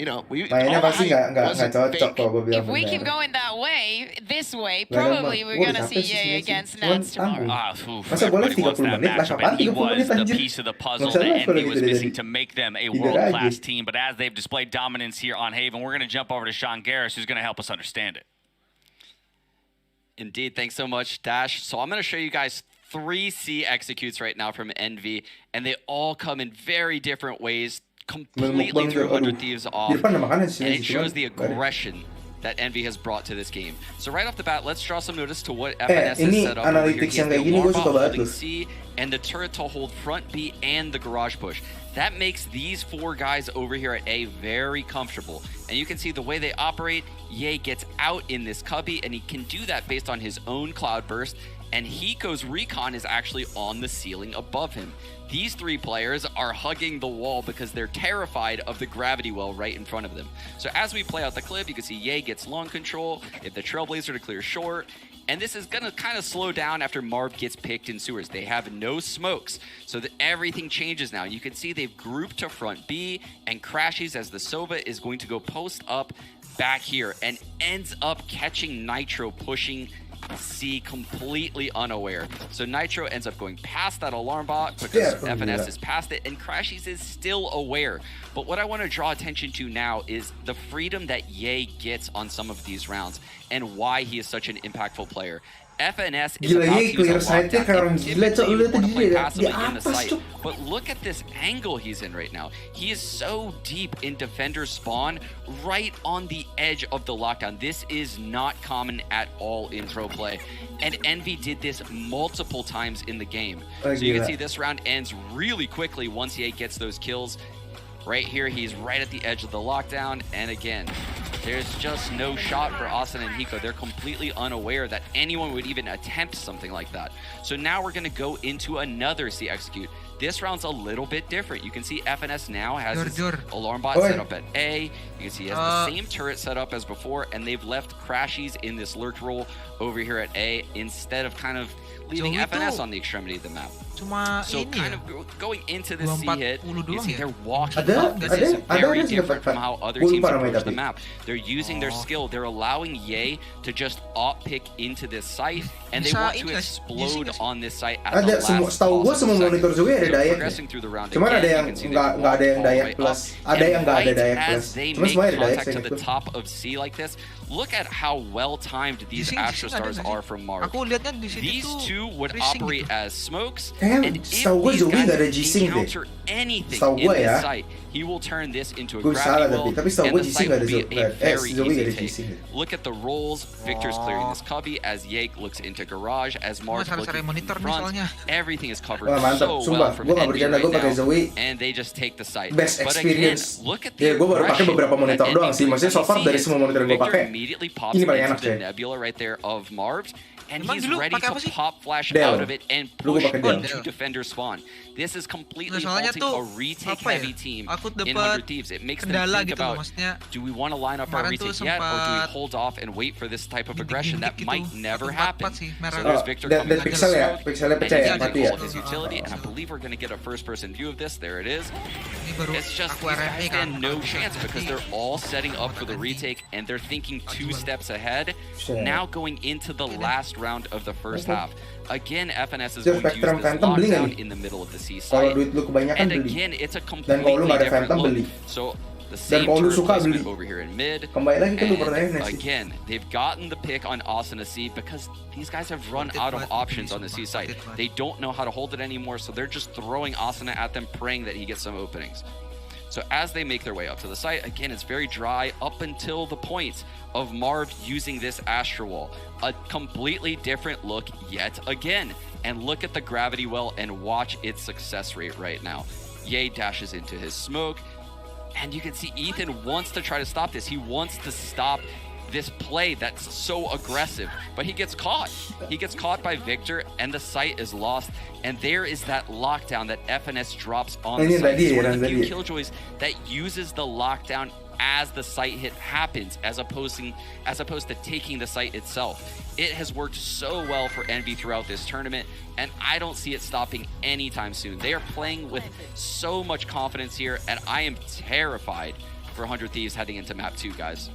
Mainnya pasti nggak cocok kalau gue bilang. If we keep going that way, this way, probably we're gonna see Ye against Nats tomorrow. Masa gue live 30 menit, lah kapan 30 menit anjir? Piece of the puzzle that Envy was missing to make them a world-class team, but as they've displayed dominance here on Haven, we're going to jump over to Sean Garris, who's going to help us understand it. Indeed, thanks so much, Dash. So I'm going to show you guys 3 C executes right now from Envy, and they all come in very different ways, completely through 100 Thieves off, and it shows the aggression that Envy has brought to this game. So right off the bat, let's draw some notice to what FNS has set up over here. He has the alarm bot holding C, and the turret to hold front B and the garage push. That makes these 4 guys over here at A very comfortable. And you can see the way they operate, Ye gets out in this cubby, and he can do that based on his own cloud burst, and Hiko's recon is actually on the ceiling above him. These 3 players are hugging the wall because they're terrified of the gravity well right in front of them. So as we play out the clip, you can see Ye gets long control, if the Trailblazer to clear short, And this is going to kind of slow down after Marv gets picked in sewers. They have no smokes, so that everything changes now. You can see they've grouped to front B, and Crashies as the Sova is going to go post up back here and ends up catching Nitro pushing C completely unaware. So Nitro ends up going past that alarm bot because FNS is past it, and Crashies is still aware. But what I want to draw attention to now is the freedom that Ye gets on some of these rounds and why he is such an impactful player. FNS is about to use a lockdown. Typically, you want to play passively in the site, but look at this angle he's in right now. He is so deep in defender spawn, right on the edge of the lockdown. This is not common at all in pro play, and Envy did this multiple times in the game. So you can see this round ends really quickly once he gets those kills. Right here, he's right at the edge of the lockdown, and again, there's just no shot for Austin and Hiko. They're completely unaware that anyone would even attempt something like that. So now we're going to go into another C execute. This round's a little bit different. You can see FNS now has his alarm bot set up at A. You can see he has the same turret set up as before, and they've left Crashies in this lurk role over here at A instead of kind of leaving FNS on the extremity of the map. So kind of going into this C hit, you see they're walking up. This is very different from how other teams approach the map. They're using their skill. They're allowing Ye to just op-pick into this site, and they want to explode on this site at the last possible second. So progressing through the round again, you can see they're all the way up. And right as they make contact to the top of C like this, look at how well-timed these Astro Stars are from Marv. These two would operate as smokes, and if these guys encounter anything in this site, he will turn this into a gravity well, and the site will be a very easy take. Look at the rolls. Victor's clearing this cubby as Yake looks into garage, as Marv looking in front. Everything is covered so well from Envy right now, and they just take the site. But again, look at the aggression Victor immediately pops into the nebula right there of Marv, and he's ready to pop flash out of it and push into defender spawn. This is completely halting a retake heavy team in 100 Thieves. It makes them think about, do we want to line up our retake yet, or do we hold off and wait for this type of aggression that might never happen? So there's Victor coming back to smoke, and he's using all his utility, and I believe we're going to get a first-person view of this. There it is. It's just these guys stand no chance because they're all setting up for the retake, and they're thinking 2 steps ahead. Now going into the last round of the first half. Again, FNS is going to use this lockdown in the middle of the C site. And again, it's a completely different look. So the same turret placement over here in mid. And again, they've gotten the pick on Asuna C because these guys have run out of options on the C site. They don't know how to hold it anymore, so they're just throwing Asuna at them, praying that he gets some openings. So as they make their way up to the site, again, it's very dry up until the point of Marv using this Astro Wall. A completely different look yet again. And look at the gravity well and watch its success rate right now. Ye dashes into his smoke, and you can see Ethan wants to try to stop this. He wants to stop this play that's so aggressive, but he gets caught. He gets caught by Victor, and the site is lost. And there is that lockdown that FNS drops on the site. It's one of the few killjoys that uses the lockdown as the site hit happens, as opposed to taking the site itself. It has worked so well for Envy throughout this tournament, and I don't see it stopping anytime soon. They are playing with so much confidence here, and I am terrified for 100 Thieves heading into map 2, guys.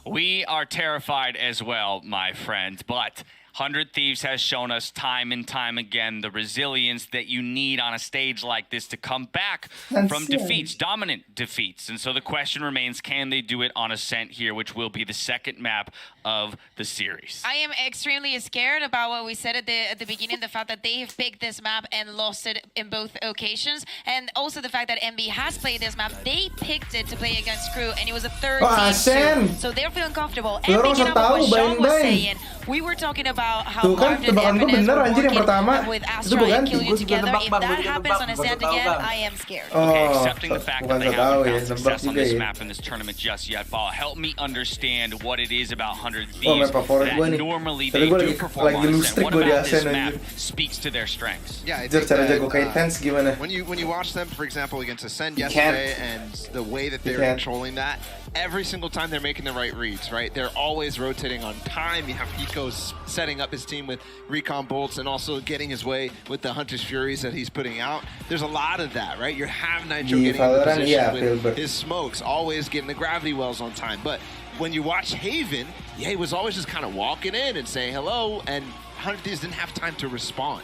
We are terrified as well, my friend, but 100 Thieves has shown us time and time again the resilience that you need on a stage like this to come back from defeats, dominant defeats. And so the question remains, can they do it on Ascent here, which will be the second map of the series? I am extremely scared about what we said at the beginning, the fact that they have picked this map and lost it in both occasions, and also the fact that MB has played this map. They picked it to play against Crew, and it was a third team, so they're feeling comfortable. And picking up what Sean was saying, we were talking about about how Tuh kan Marv and tebakan gue Evan is bener anjir yang pertama. with Itu Astra gue and ganti. Killian Gue together. nebak, If Bang. that Gue happens nebak. on a Gue sand tahu, again, Bang. I am scared. Okay, accepting the fact that bukan they so tahu haven't ya, found nebak success on juga this ya. map in this tournament just yet, Ball. Help me understand what it is about 100 Oh, Thieves map favorit gue that nih. normally Tapi they gue do lagi perform on a lustrik set. What gue di about this Asen map anjir. speaks to their strengths? Yeah, I Jar think cara that, jago kayak Tens gimana? when you watch them, for example, against Ascend You yesterday, and the way that they're can't. controlling that, every single time they're making the right reads, right? They're always rotating on time. You have Eco setting up his team with recon bolts and also getting his way with the Hunter's Furies that he's putting out. There's a lot of that, right? You have Nitro Di getting in the Valorant, position yeah, with Filbert. his smokes, always getting the gravity wells on time. But when you watch Haven, yeah, he was always just kind of walking in and saying hello, and 100 Thieves didn't have time to respond.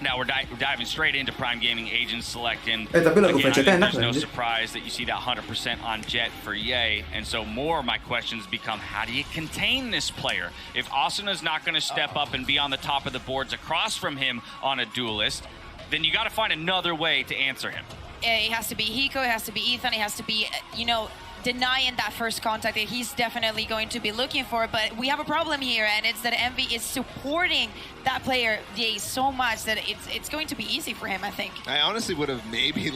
Now we're diving straight into Prime Gaming Agent Select, and tapi lagu again, I VCT think enak there's no anjir. surprise that you see that 100% on Jet for Ye, and so more of my questions become, how do you contain this player? If Asuna's not going to step up and be on the top of the boards across from him on a duelist, then you got to find another way to answer him. It has to be Hiko, it has to be Ethan, it has to be, denying that first contact that he's definitely going to be looking for. But we have a problem here, and it's that Envy is supporting that player so much that it's going to be easy for him, I think. I honestly would have maybe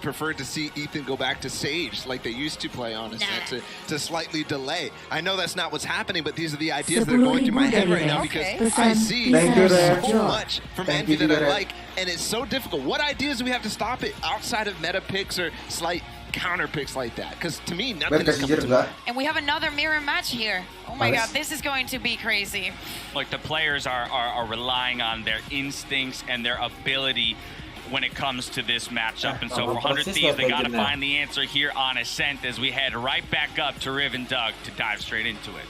preferred to see Ethan go back to Sage like they used to play on Ascent, to slightly delay. I know that's not what's happening, but these are the ideas that are going through my head right now because I see so much from Envy that I like, and it's so difficult. What ideas do we have to stop it outside of meta picks or slight counter picks like that? Because to me, nothing is coming to mind. And we have another mirror match here. Oh my god, this is going to be crazy. Like, the players are relying on their instincts and their ability when it comes to this matchup. And so for 100 Thieves, they got to find the answer here on Ascent as we head right back up to Riv and Doug to dive straight into it.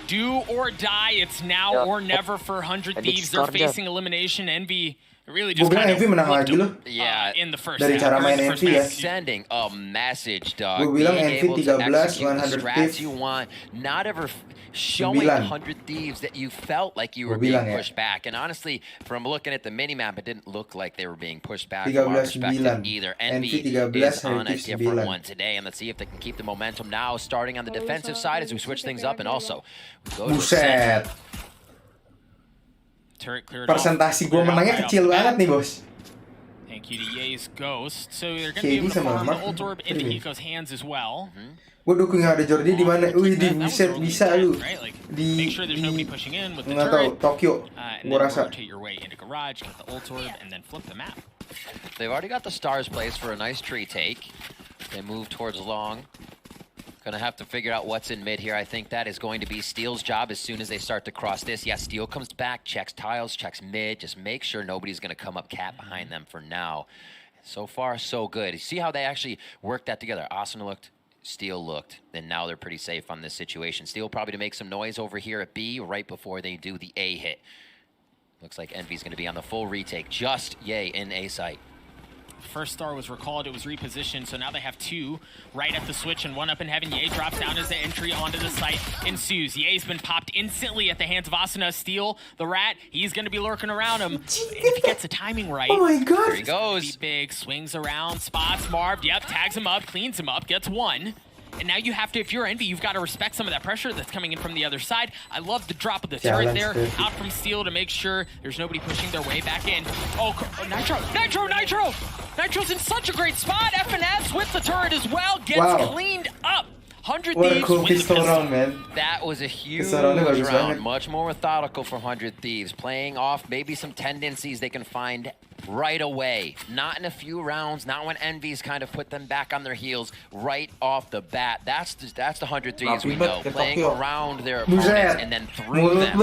Do or die, it's now or never for 100 Thieves. They're facing elimination. Envy really just kind of menang lagi loh. in the first Dari half. cara main Envy ya. Sending a message, dog. Gue bilang Being able Envy to 13, execute the 100 strats Thieves. you want, not ever showing 100 Thieves that you felt like you were being pushed back. And honestly, from looking at the minimap, it didn't look like they were being pushed back from our perspective either. Envy is on a different one today, and let's see if they can keep the momentum now, starting on the defensive side as we switch things up, and also go to Buset. Persentasi gue menangnya kecil banget nih, bos. Thank you to Ye's Ghost. So they're going to be able to farm the ult orb into Hiko's hands as well. Gue dukung yang ada Jordi di mana? Wih, di buset bisa lu. Di nggak tahu Tokyo. Gue rasa. Rotate your way into garage, get the ult orb, and then flip the map. They've already got the stars placed for a nice tree take. They move towards long. Gonna have to figure out what's in mid here. I think that is going to be Steel's job as soon as they start to cross this. Yeah, Steel comes back, checks tiles, checks mid. Just make sure nobody's gonna come up cat behind them for now. So far, so good. You see how they actually worked that together. Asuna looked, Steel looked, and now they're pretty safe on this situation. Steel probably to make some noise over here at B right before they do the A hit. Looks like Envy's gonna be on the full retake. Just Yay in A site. First star was recalled, it was repositioned, so now they have two right at the switch and one up in heaven. Ye drops down as the entry onto the site ensues. Ye's been popped instantly at the hands of Asuna. Steel, the rat, he's going to be lurking around him. If he gets the timing right, oh my god, there he goes. Big, swings around, spots Marv, yep, tags him up, cleans him up, gets one. And now you have to, if you're Envy, you've got to respect some of that pressure that's coming in from the other side. I love the drop of the turret there, out from Steel to make sure there's nobody pushing their way back in. Oh, Nitro! Nitro's in such a great spot. FNS with the turret as well, gets cleaned up. 100 Thieves cool win the pistol. Round, man. That was a huge round. Much more methodical from 100 Thieves. Playing off maybe some tendencies they can find right away. Not in a few rounds, not when Envy's kind of put them back on their heels right off the bat. That's the 100 Thieves we know. Playing around their opponents and then through them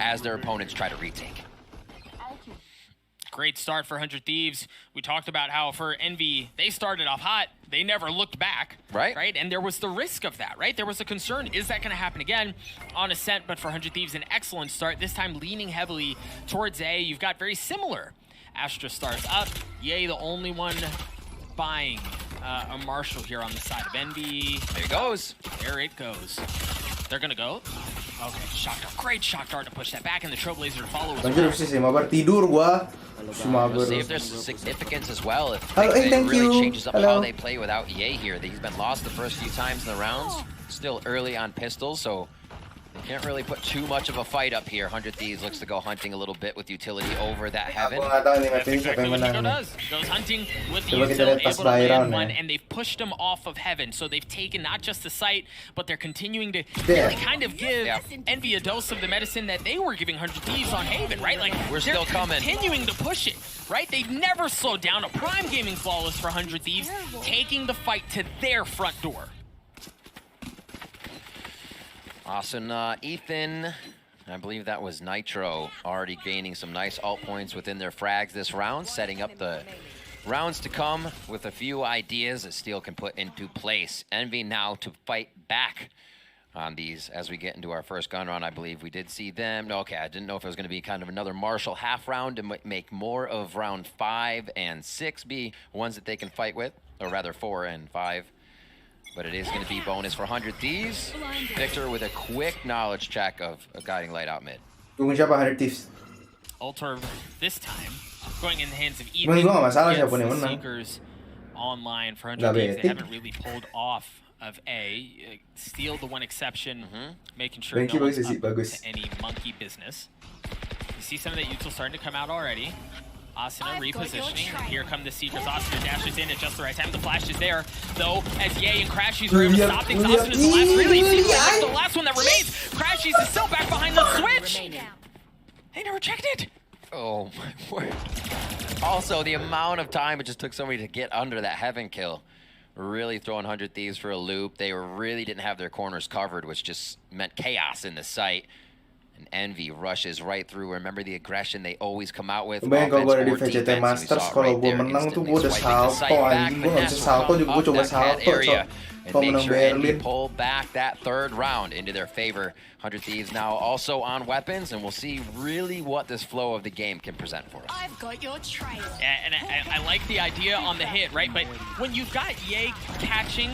as their opponents try to retake. Great start for 100 Thieves. We talked about how for Envy, they started off hot. They never looked back. Right? And there was the risk of that, right? There was a concern, is that going to happen again on Ascent? But for 100 Thieves, an excellent start. This time leaning heavily towards A. You've got very similar Astra stars up. Ye, the only one buying a Marshall here on the side of Envy. There it goes. There it goes. They're going to go. Okay, shock dart. Great shock dart to push that back, and the Trailblazer to follow as well. Mabar tidur gua. We'll see if there's significance as well. If it really changes up how they play without Ye here. He's been lost the first few times in the rounds. Still early on pistols, so Can't really put too much of a fight up here. 100 Thieves looks to go hunting a little bit with utility over that heaven. Aku nggak tahu nih map ini siapa Exactly yang what menang Hiko nih. does. Goes hunting with the Coba kita util, lihat pas able to buy round land one, ya. and they've pushed him off of heaven. So they've taken not just the site, but they're continuing to Yeah. really kind of give Envy a dose of the medicine that they were giving 100 Thieves on Haven, right? Like We're still coming. continuing to push it, right? They never slow down. A prime gaming flawless for 100 Thieves, taking the fight to their front door. Awesome, Ethan. I believe that was Nitro already gaining some nice alt points within their frags this round, setting up the rounds to come with a few ideas that Steel can put into place. Envy now to fight back on these as we get into our first gun round. I believe we did see them. No, okay, I didn't know if it was going to be kind of another Marshall half round to make more of round 5 and 6 be ones that they can fight with, or rather 4 and 5. But it is going to be bonus for 100 Thieves. Victor with a quick knowledge check of guiding light out mid. Dukung siapa 100 Thieves? Ultra this time going in the hands of Gue nggak masalah siapa the yang menang. Seekers online for 100 Nggak Thieves. They bete. haven't really pulled off of A. Steal the one exception, making sure Thank no you, one's bagus sih, up bagus. to any monkey business. You see some of that util starting to come out already. Asuna repositioning. Here come the Seekers. Asuna dashes in at just the right time. The flash is there, though, as Ye and Crashies were able to stop things. Asuna's the last, really, seems like the last one that remains. Crashies is still back behind the switch. They never checked it. Oh my word. Also, the amount of time it just took somebody to get under that heaven kill. Really throwing 100 Thieves for a loop. They really didn't have their corners covered, which just meant chaos in the site. And Envy rushes right through. Remember the aggression they always come out with. Bayangin kalau gue ada di Offense or VCT defense, we Masters, saw it kalau right gue there, menang tuh instantly gue udah swiping the salto site back, anjing. Gue but nggak bisa Ness will salto come juga, gue up coba that cat salto. area and Kalau make menang sure Envy Berlin. pull back that third round into their favor. 100 Thieves now also on weapons, and we'll see really what this flow of the game can present for us. I've got your trail. And I like the idea on the hit, right? But when you've got Ye catching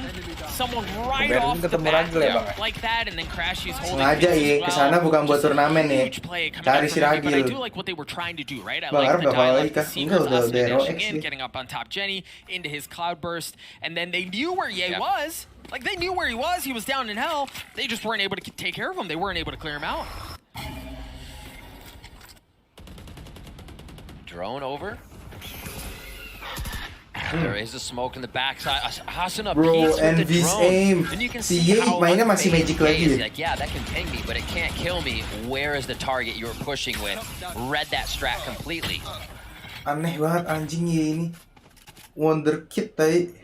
someone right off the bat like that, and then Crashies holding Sengaja Ye, kesana bukan buat turnamen nih. huge play coming Cari out si from Envy, but I Ragil. do like what they were trying to do, right? I Bang, like the harap bakal dialogue, the ikat. Seekers, Enggak, udah Asuna hero dashing X in, dia. getting up on top Jenny into his cloudburst, and then they knew where Ye was. Like, they knew where he was. He was down in hell. They just weren't able to take care of him. They weren't able to clear him out. Drone over. There is a smoke in the backside. Asuna Bro, peeks with the Envy's drone. aim. And you can Si see Ye how mainnya masih unfazed magic Ye lagi is. ya. Like, yeah, that can ping me, but it can't kill me. Where is the target you're pushing with? Read that strat completely. Aneh banget anjing Ye ini. Wonderkid tadi.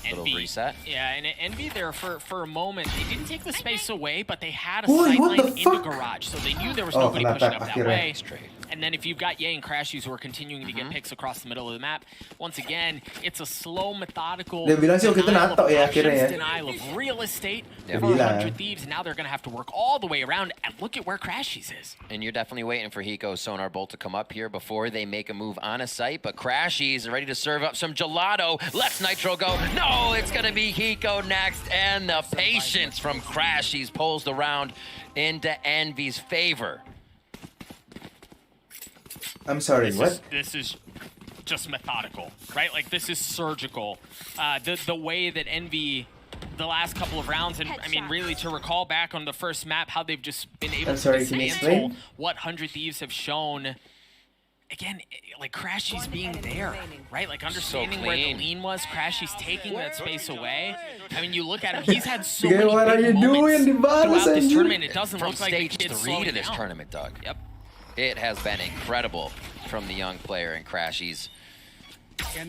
Little reset. Yeah, and Envy there for a moment. They didn't take the space away, but they had a Boy, what sightline the into fuck? garage, so they knew there was Oh, nobody kena pushing tap up that akhirnya. way. Straight. And then if you've got Ye and Crashies who are continuing to get picks across the middle of the map, once again, it's a slow, methodical Dia bilang sih waktu itu denial nato of ya options, akhirnya ya. denial of real estate Dia for bilang. 100 Thieves. And now they're going to have to work all the way around, and look at where Crashies is. And you're definitely waiting for Hiko's Sonar Bolt to come up here before they make a move on a site. But Crashies are ready to serve up some gelato. Let's Nitro go. No, it's going to be Hiko next. And the patience from Crashies pulls the round into Envy's favor. I'm sorry, what? This is just methodical, right? Like, this is surgical. The way that Envy, the last couple of rounds, and I mean, really to recall back on the first map, how they've just been able I'm sorry, to can you dismantle explain? what 100 Thieves have shown. Again, like Crashies being there, right? Like understanding where the clean. lean was, Crashies taking that space away. I mean, you look at him, he's had so Yeah, many what are big you doing, moments Dibalas, throughout this anjir? tournament. It doesn't From look like the stage kid's 3 slowing to this down. tournament, Doug. Yep. It has been incredible from the young player in Crashies.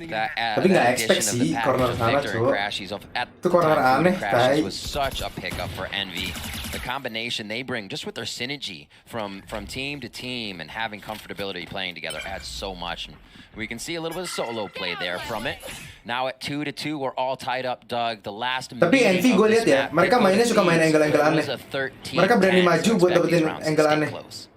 That Tapi nggak expect addition of the sih package corner of sana, Victor and Cuk. Crashies at Itu corner the time, aneh, Crashies tai. was such a pickup for Envy. The combination they bring, just with their synergy from team to team and having comfortability playing together, adds so much. And we can see a little bit of solo play there from it. Now at 2-2, we're all tied up, Doug. The last Tapi minute Envy of gue this lihat ya, map, mereka Hiko mainnya suka main defeats, angle-angle but it aneh. was a 13-10, Mereka berani so maju buat expect dapetin these rounds to angle stay aneh. close.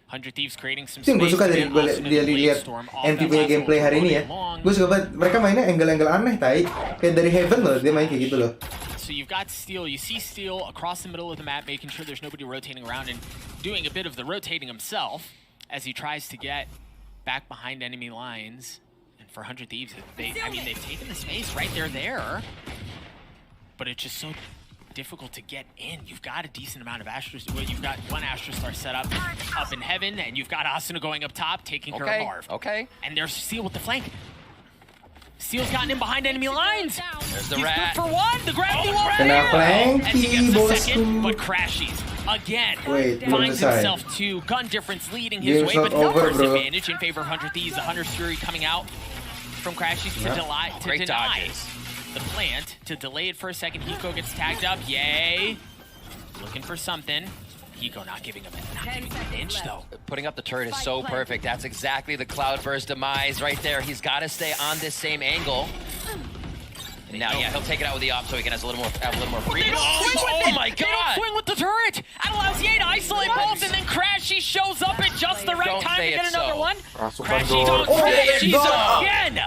100 Thieves creating some Itu yang gue space. suka dari and gue Austin dia and lihat Bladestorm off NP that punya last gameplay hari ini ya. ultra long. Gue suka banget, mereka mainnya angle-angle aneh, tai. Kayak dari Heaven loh, dia main kayak gitu loh. So you've got Steel. You see Steel across the middle of the map, making sure there's nobody rotating around and doing a bit of the rotating himself as he tries to get back behind enemy lines. And for 100 Thieves, they've taken the space right there, but it's just so difficult to get in. You've got a decent amount of Astros. Well, you've got one Astro Star set up in heaven, and you've got Asuna going up top, taking care of Marv. Okay. And there's Seal with the flank. Seal's gotten in behind enemy lines. There's the He's rat. good for one. The gravity won't Kena fail. As he gets the flanky, second, bosku. but crashes again. Wait, Finds belum selesai. himself two. Gun difference leading his Game's way, not but over, numbers bro. advantage in favor of 100 Thieves. The Hunter's Fury coming out from crashes to, to Great deny dodges. the plant. To delay it for a second, Hiko gets tagged up. Yay. Looking for something. Hiko not giving him an inch, though. Putting up the turret is so perfect. That's exactly the Cloudburst demise right there. He's got to stay on this same angle. And now, yeah, he'll take it out with the op so he can have a little more freedom. Oh my They don't God! swing with the turret. That allows Ye to isolate both, and then Crashy shows up at just the right Don't time to say get it's another so. one. Rasukan Crashy door. don't Crashy's God. again.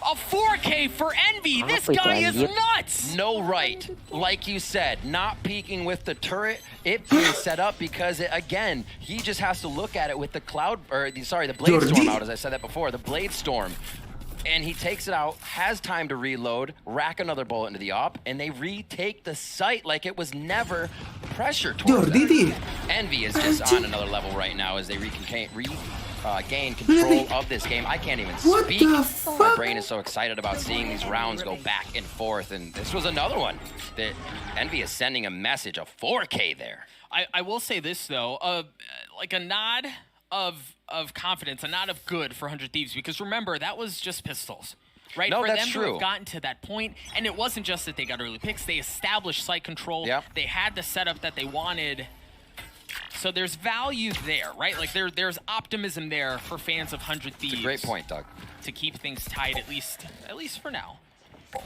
A 4K for Envy. This guy is nuts. No right. Like you said, not peeking with the turret. It being set up because, again, he just has to look at it with the the Blade Storm out, as I said that before, the Blade Storm. And he takes it out, has time to reload, rack another bullet into the op, and they retake the site like it was never pressure towards them. Envy is just on another level right now as they gain control of this game. I can't even speak. My brain is so excited about seeing these rounds go back and forth, and this was another one that Envy is sending a message, a 4K there. I will say this, though, like a nod of confidence, a nod of good for 100 Thieves, because remember, that was just pistols. Right? No, for that's them true. to have gotten to that point, and it wasn't just that they got early picks, they established site control. Yep. They had the setup that they wanted. So there's value there, right? Like there's optimism there for fans of 100 Thieves. It's a great point, Doug. To keep things tight, at least for now. A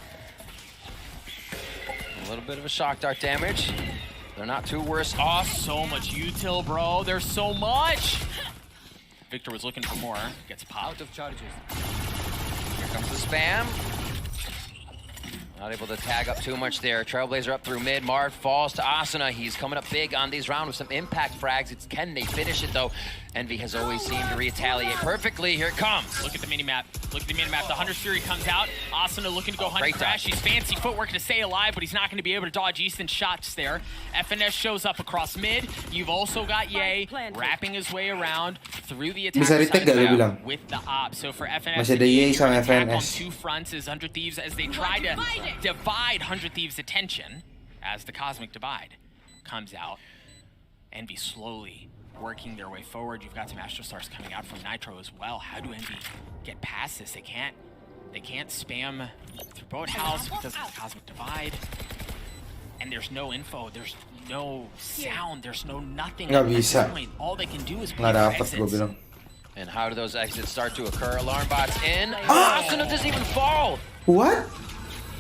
little bit of a shock dart damage. They're not too worse off. So much util, bro. There's so much. Victor was looking for more. Gets popped. Out of charges. Here comes the spam. Not able to tag up too much there. Trailblazer up through mid. Marv falls to Asuna. He's coming up big on these rounds with some impact frags. Can they finish it, though? Envy has always seemed to retaliate perfectly. Here it comes. Look at the minimap. Look at the minimap. The Hunter's Fury comes out. Asuna looking to go hunt Crash. He's fancy footwork to stay alive, but he's not going to be able to dodge Easton's shots there. FNS shows up across mid. You've also got Ye wrapping his way around through the attack with the op. So for FNS, masih ada Ye sama attack on FNS. two fronts is 100 Thieves as they try to divide 100 Thieves' attention as the Cosmic Divide comes out. Envy slowly working their way forward. You've got some Astro Stars coming out from Nitro as well. How do Envy get past this? They can't spam through Boathouse because of the Cosmic Divide. And there's no info, there's no sound, there's no nothing. Nggak bisa. All they can do is Nggak play dapat gue bilang. And how do those exits start to occur? Alarm bots in. Asuna doesn't even fall. What?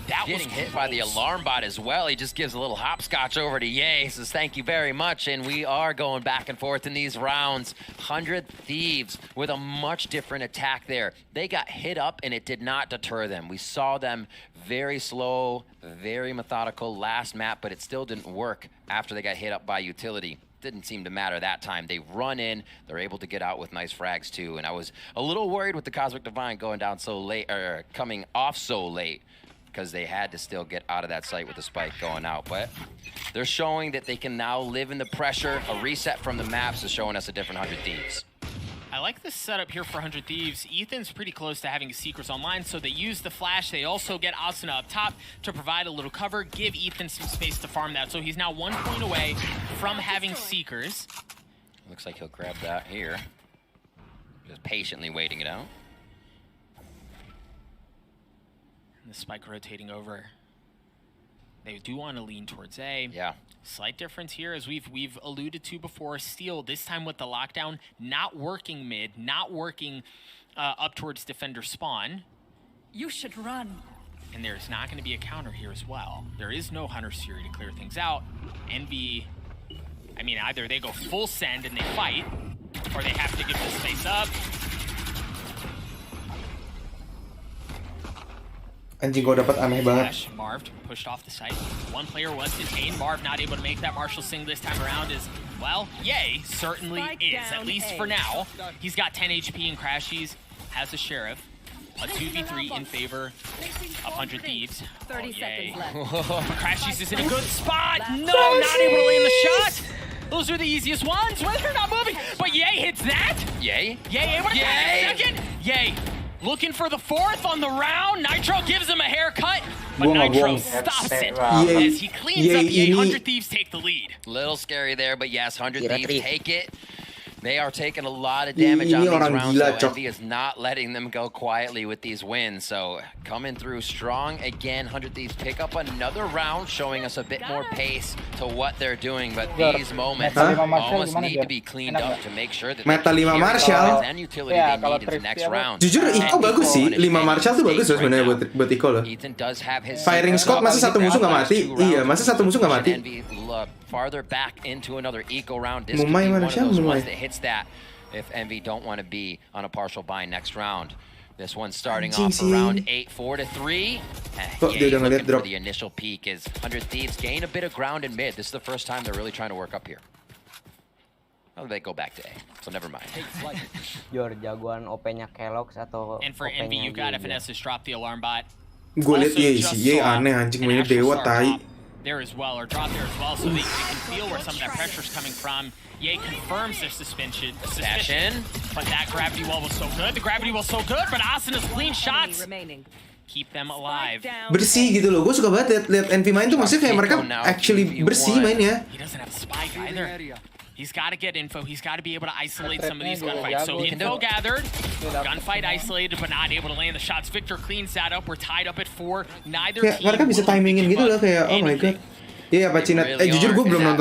That Getting was hit by the alarm bot as well. He just gives a little hopscotch over to Ye. Says thank you very much. And we are going back and forth in these rounds. 100 Thieves with a much different attack there. They got hit up and it did not deter them. We saw them very slow, very methodical last map, but it still didn't work after they got hit up by utility. Didn't seem to matter that time. They run in, they're able to get out with nice frags too. And I was a little worried with the Cosmic Divine going down so late, or coming off so late, because they had to still get out of that site with the spike going out. But they're showing that they can now live in the pressure. A reset from the maps is showing us a different 100 Thieves. I like this setup here for 100 Thieves. Ethan's pretty close to having Seekers online, so they use the flash. They also get Asuna up top to provide a little cover, give Ethan some space to farm that. So he's now 1 point away from having Seekers. Looks like he'll grab that here. Just patiently waiting it out. The spike rotating over. They do want to lean towards A. Yeah. Slight difference here, as we've alluded to before. Steel, this time with the lockdown, not working mid, not working up towards defender spawn. You should run. And there's not going to be a counter here as well. There is no Hunter's Fury to clear things out. Envy, I mean, either they go full send and they fight, or they have to give the space up. Anjing gue dapat aneh banget. Marv pushed off the site. One player was detained. Marv not able to make that Marshall Sing this time around is, well, Ye certainly is, at least for now. He's got 10 HP and Crashies, has a Sheriff. A 2v3 in favor of 100 Thieves. 30 seconds left. Crashies is in a good spot. No, not able to land the shot. Those are the easiest ones. Well, they're not moving. But Yay hits that. Yay? Yay able to catch the second. Yay. Looking for the fourth on the round. Nitro gives him a haircut. But Nitro stops it as he cleans up Yay. 100 Thieves take the lead. Little scary there, but yes, 100 Thieves take it. They are taking a lot of damage on these rounds, so Envy is not letting them go quietly with these wins. So coming through strong again, 100 Thieves pick up another round, showing us a bit more pace to what they're doing. But these moments almost need to be cleaned up to make sure that Meta 5 Marshall and utility they need in the next round. Jujur Iko bagus sih, 5 Marshall tuh bagus loh sebenarnya buat Iko loh. Firing squad masa satu musuh nggak mati? Iya, masa satu musuh nggak mati? Farther back into another eco round. This could be one of those ones that hits that if Envy don't want to be on a partial buy next round. This one's starting off around 8, 4-3. Looking for the initial peak as 100 Thieves gain a bit of ground in mid. This is the first time they're really trying to work up here. Oh, they go back to A, so never mind. jagoan OP-nya Kellogg's atau And for Envy, you got FNS has dropped the alarm bot. Gue liat Ye sih, Ye aneh anjing mainnya dewa tai. There as well, or drop there as well, so they can feel where some of that pressure is coming from. Ye confirms their suspicion, but that gravity wall was so good. The gravity was so good, but Asuna's clean shots keep them alive. Bersih gitu loh, gue suka banget lihat Envy main tuh, maksudnya kayak mereka actually bersih mainnya. He doesn't have a spike either. He's got to get info. He's got to be able to isolate some of these gunfights. So info gathered, gunfight isolated, but not able to land the shots. Victor cleans that up. We're tied up at 4. Neither team. Mereka bisa timingin gitu loh kayak, oh my god. Iya, apa Cinet? Jujur gue belum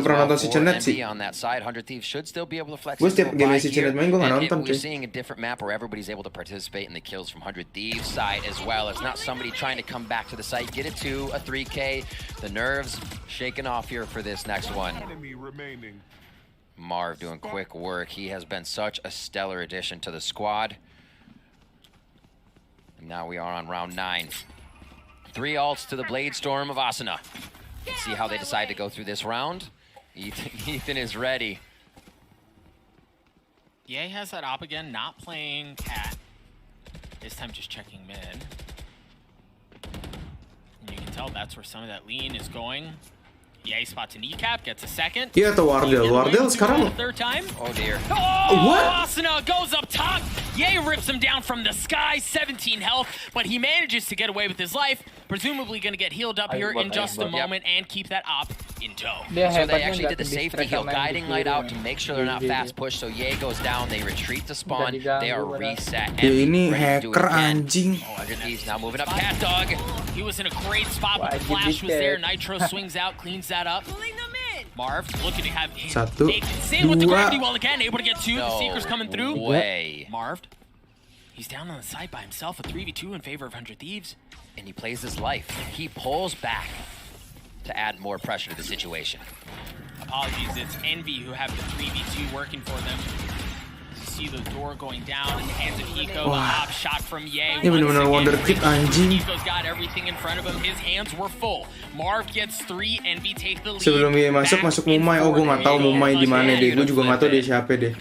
pernah nonton si Cinet sih. Gue setiap game si Cinet main gue nggak nonton. We're seeing a different map where everybody's able to participate in the kills from 100 Thieves side as well. It's not somebody trying to come back to the site, get it to a 3K. The nerves shaking off here for this next one. Marv doing quick work. He has been such a stellar addition to the squad. And now we are on round 9. 3 ults to the Blade Storm of Asuna. Let's see how they decide to go through this round. Ethan is ready. Ye has that op again, not playing Cat. This time just checking mid. And you can tell that's where some of that lean is going. Ye spots a kneecap, gets a second. Iya tuh Wardell sekarang. Oh dear. Oh, what? Asuna goes up top. Ye rips him down from the sky, 17 health, but he manages to get away with his life. Presumably going to get healed up here in just a moment and keep that op in tow. So they actually did the safety heal, guiding light out to make sure they're not fast pushed. So Ye goes down, they retreat to spawn, they are reset. Ini hacker anjing. Oh, 100 Thieves now moving up. Cat Dog. He was in a great spot, but the flash was there. Nitro swings out, cleans that up. Marv looking to have his with the gravity wall again, able to get 2. The Seeker's coming through. Marv, he's down on the side by himself, a 3v2 in favor of 100 Thieves. And he plays his life. He pulls back to add more pressure to the situation. Apologies, it's Envy who have the 3v2 working for them. See the door going down in the hands of Hiko. A hop shot from Ye. Ini benar-benar wonderkid anjing. Hiko's got everything in front of him. His hands were full. Marv gets 3. Envy take the lead. Sebelum dia masuk Mumai. Oh, gue nggak tahu Mumai di mana deh. Gue juga nggak tahu dia siapa deh.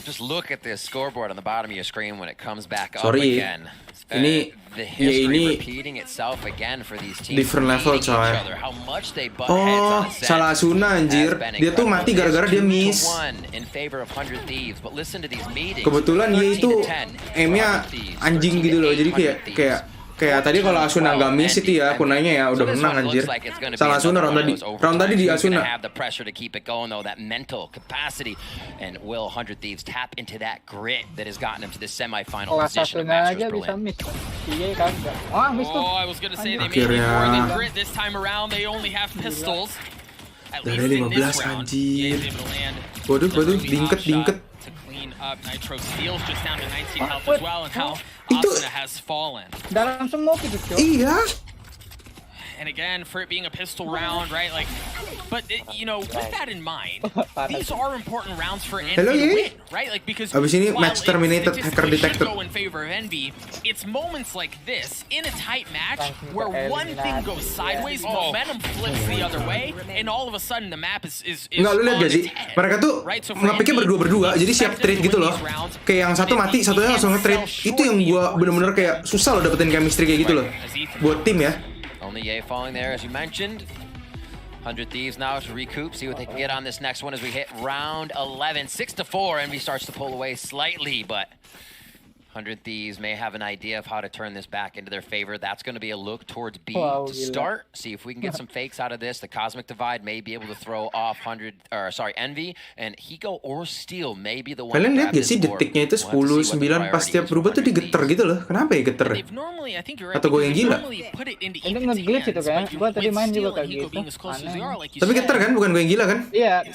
Just look at this scoreboard on the bottom of your screen when it comes back up again. Ini different level coy. Oh, salah Asuna anjir. Dia tuh mati gara-gara dia miss. Kebetulan dia itu aimnya anjing gitu loh. Jadi kayak tadi kalau Asuna nggak miss itu ya kunainya ya udah menang anjir. Salah Asuna round tadi di Asuna. And will 100 Thieves tap into that grit that has gotten him to the semi-final position of Masters Berlin? Oh, I was gonna say they made it more than grit this time around. They only have pistols. At least in this round, Ye is able to land. Waduh, dingket. To clean up, Nitro steals just down to 19 health as well, and how Asuna has fallen. Dalam semua gitu, Cok. Iya. And again, for it being a pistol round, right? Like, but you know, with that in mind, these are important rounds for Envy to win, right? Like because abis ini match terminated, hacker detected. Go in favor of Envy. It's moments like this in a tight match where one thing goes sideways, momentum flips the other way, and all of a sudden the map is Nggak, lu lihat gak sih? Mereka tuh nge-picknya berdua-berdua, jadi siap trade gitu loh. Kayak yang satu mati, satunya langsung nge-trade. Itu yang gua bener-bener kayak susah loh dapetin chemistry kayak gitu loh. Buat tim ya. Only Ye falling there, as you mentioned. 100 Thieves now to recoup, see what they can get on this next one as we hit round 11. 6-4, Envy starts to pull away slightly, but 100 Thieves may have an idea of how to turn this back into their favor. That's going to be a look towards B to start. See if we can get some fakes out of this. The Cosmic Divide may be able to throw off Envy, and Hiko or Steel may be the one. Kalian lihat gak sih detiknya itu 10-9 pas tiap berubah tuh digeter gitu loh. Kenapa ya geter? Atau gue yang gila? Ini nge-glitch itu kan? Gue tadi main juga kayak gitu. Tapi geter kan? Bukan gue yang gila kan? Iya.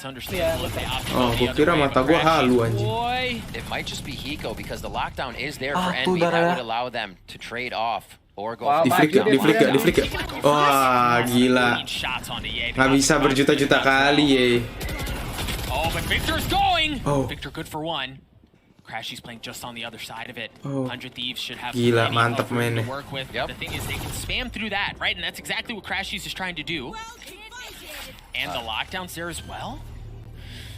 Oh, gue kira mata gue halu anjing. It might just be Hiko because the lockdown is there for Envy that would allow them to trade off or go. Di flick gak? Wah, gila. Nggak bisa berjuta-juta kali ya. Oh, but Victor's going. Victor good for one. Crashy's playing just on the other side of it. 100 Thieves should have gila, mantap mainnya. To work with. The thing is they can spam through that, right? And that's exactly what Crashy's is trying to do. And the lockdown's there as well.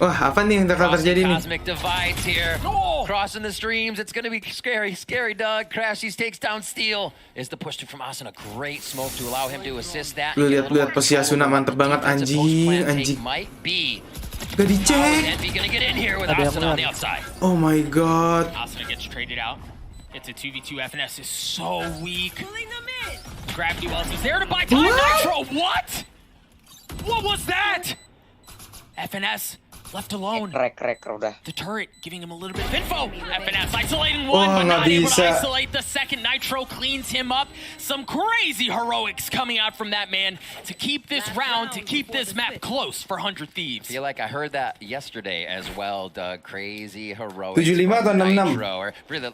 Wah, apa nih yang bakal terjadi nih? Cosmic Divides here. Crossing the streams. It's going to be scary. Scary, Doug. Crashies takes down Steel. Is the push through from Asuna. Great smoke to allow him to assist that. Lu lihat pasti Asuna mantep banget, anjing. Might be. Gak dicek. Envy gonna get in here with Asuna on the outside. Oh my god. Asuna gets traded out. It's a 2v2. FNS is so weak. Gravity Wells is there to buy time. Nitro. What? What was that? FNS left alone. Crack udah. The turret giving him a little bit of info. FNS isolating one, but not able to isolate the second. Nitro cleans him up. Some crazy heroics coming out from that man to keep this round, to keep this map close for 100 Thieves. I feel like I heard that yesterday as well, Doug. Crazy heroics. 75 atau 66? Nitro, or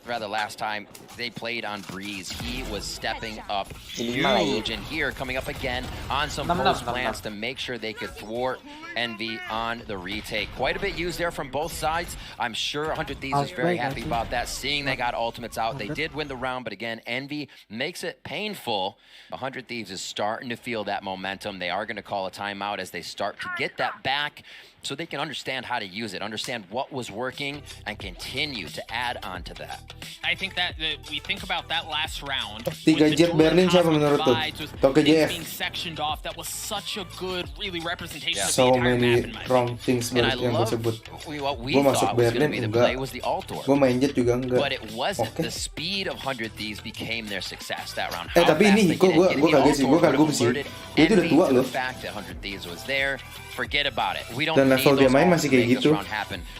rather last time they played on Breeze, he was stepping up huge, and here coming up again on some post plans to make sure they could thwart Envy on the retake. Quite a bit used there from both sides. I'm sure 100 Thieves is very happy about that, seeing they got ultimates out. They did win the round, but again, Envy makes it painful. 100 Thieves is starting to feel that momentum. They are going to call a timeout as they start to get that back, so they can understand how to use it, understand what was working, and continue to add on to that. I think that we think about that last round. 3 jet Berlin siapa menurut tuh? Atau ke JF? Being sectioned off, that was such a good, really representation of so the entire many map, wrong things yang gue sebut. What we Gue thought masuk was going to Berlin be the enggak. play was the Altor. Gue main jet juga enggak. But it wasn't. The speed of 100 Thieves became their success that round. Tapi ini kok gue kaget sih, gue kagum sih. Dia itu udah tua loh. Forget about it. We don't Dan level dia main masih kayak gitu.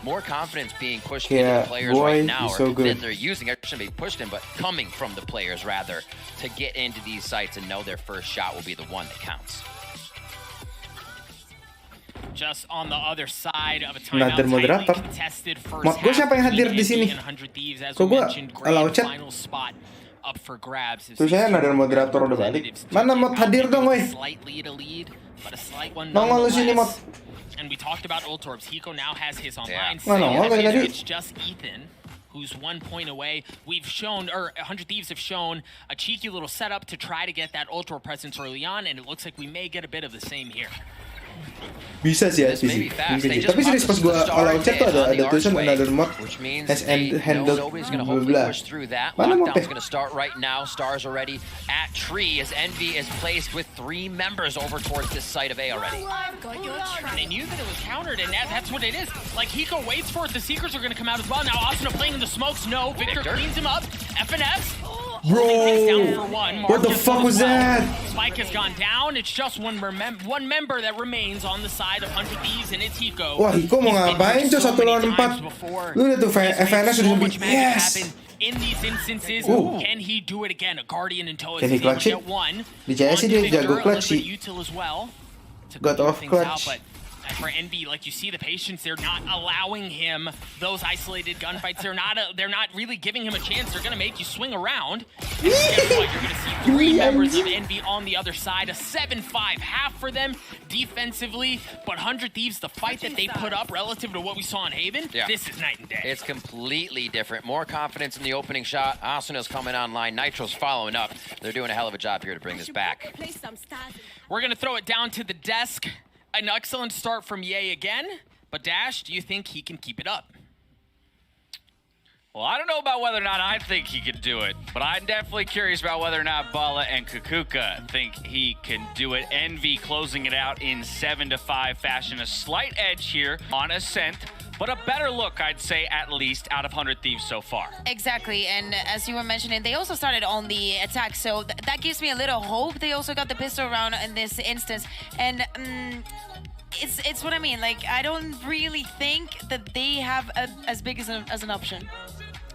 More confidence being pushed into the players right now, so or that they're using it shouldn't be pushed in, but coming from the players rather to get into these sites and know their first shot will be the one that counts. Just on the other side of a timeout, moderator. Mod gue siapa yang hadir di sini? Kok gue allow chat? Terus saya nadar moderator udah balik. Mana mod hadir dong, woi? Nongol lu sini, mod. And we talked about Ultorbs. Hiko now has his online. It's just Ethan, who's 1 point away. We've shown, or 100 Thieves have shown, a cheeky little setup to try to get that Ultor presence early on, and it looks like we may get a bit of the same here. Bisa sih ya, sih. Tapi serius pas gue all chat tuh ada tulisan another mod has handled blah. Mana mau going to start right now. Stars already at tree as Envy is placed with 3 members over towards this site of A already. And they knew that it was countered, and that's what it is. Like Hiko waits for it. The Secrets are going to come out as well. Now Asuna playing in the smokes. No, Victor cleans him up. FNS. Bro, what the fuck was that? Spike has gone down. It's just one member that remains on the side of 100 Thieves, and it's Hiko. Wah, Hiko mau ngapain tuh 1 lawan 4? Lu lihat tuh FNS udah lebih. Yes. In these instances, can he do it again? A Guardian in tow. Can he clutch it? Di CS dia jago clutch sih. God of clutch. For Envy, like you see the patience, they're not allowing him those isolated gunfights. They're not really giving him a chance. They're gonna make you swing around. And guess what? You're going to see 3 members of Envy on the other side. A 7-5 half for them defensively. But 100 Thieves, the fight that they put up relative to what we saw in Haven, this is night and day. It's completely different. More confidence in the opening shot. Asuna's coming online. Nitro's following up. They're doing a hell of a job here to bring this back. We're going to throw it down to the desk. An excellent start from Ye again. But Dash, do you think he can keep it up? Well, I don't know about whether or not I think he can do it, but I'm definitely curious about whether or not Bala and Kukuka think he can do it. Envy closing it out in 7-5 fashion. A slight edge here on Ascent, but a better look, I'd say, at least, out of 100 Thieves so far. Exactly, and as you were mentioning, they also started on the attack, so that gives me a little hope. They also got the pistol round in this instance, and it's what I mean. Like, I don't really think that they have as big as an option.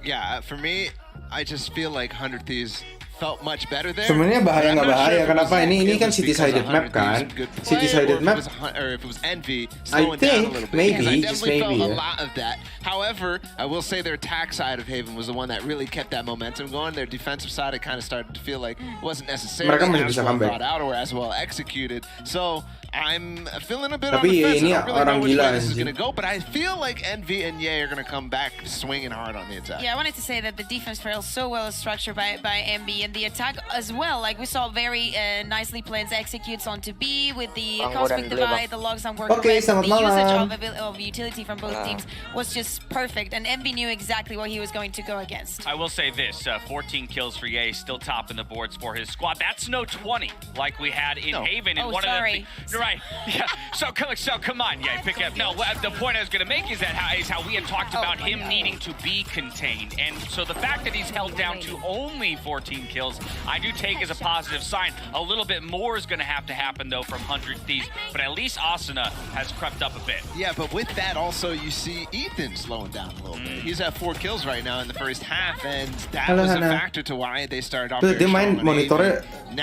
Yeah, for me, I just feel like 100 Thieves felt much better there. Sebenarnya bahaya nggak bahaya? Kenapa ini kan city-sided map kan? City-sided map. Or if it was Envy, I slowing down a little think bit. maybe, I just definitely maybe. felt a lot of that. However, I will say their attack side of Haven was the one that really kept that momentum going. Their defensive side, it kind of started to feel like it wasn't necessarily as well thought out or as well executed. So I'm feeling a bit on the fence. I don't really know which way this is going to go, but I feel like Envy and Ye are going to come back swinging hard on the attack. Yeah, I wanted to say that the defense feels so well structured by Envy, and the attack as well. Like, we saw very nicely plans executes onto B with the Cosmic Divide, the logs on work. Okay, the selamat usage of utility from both teams was just perfect, and Envy knew exactly what he was going to go against. I will say this, 14 kills for Ye, still topping the boards for his squad. That's no 20 like we had in Haven. And one sorry. Of the right. Yeah. So come on, Ye, pick up. No, the point I was going to make is how we had talked about him needing to be contained. And so the fact that he's held down to only 14 kills, I do take as a positive sign. A little bit more is going to have to happen, though, from 100 Thieves. But at least Asuna has crept up a bit. Yeah, but with that also, you see Ethan slowing down a little bit. He's at 4 kills right now in the first half, and that was a factor to why they started off very strong. Dia main monitornya 5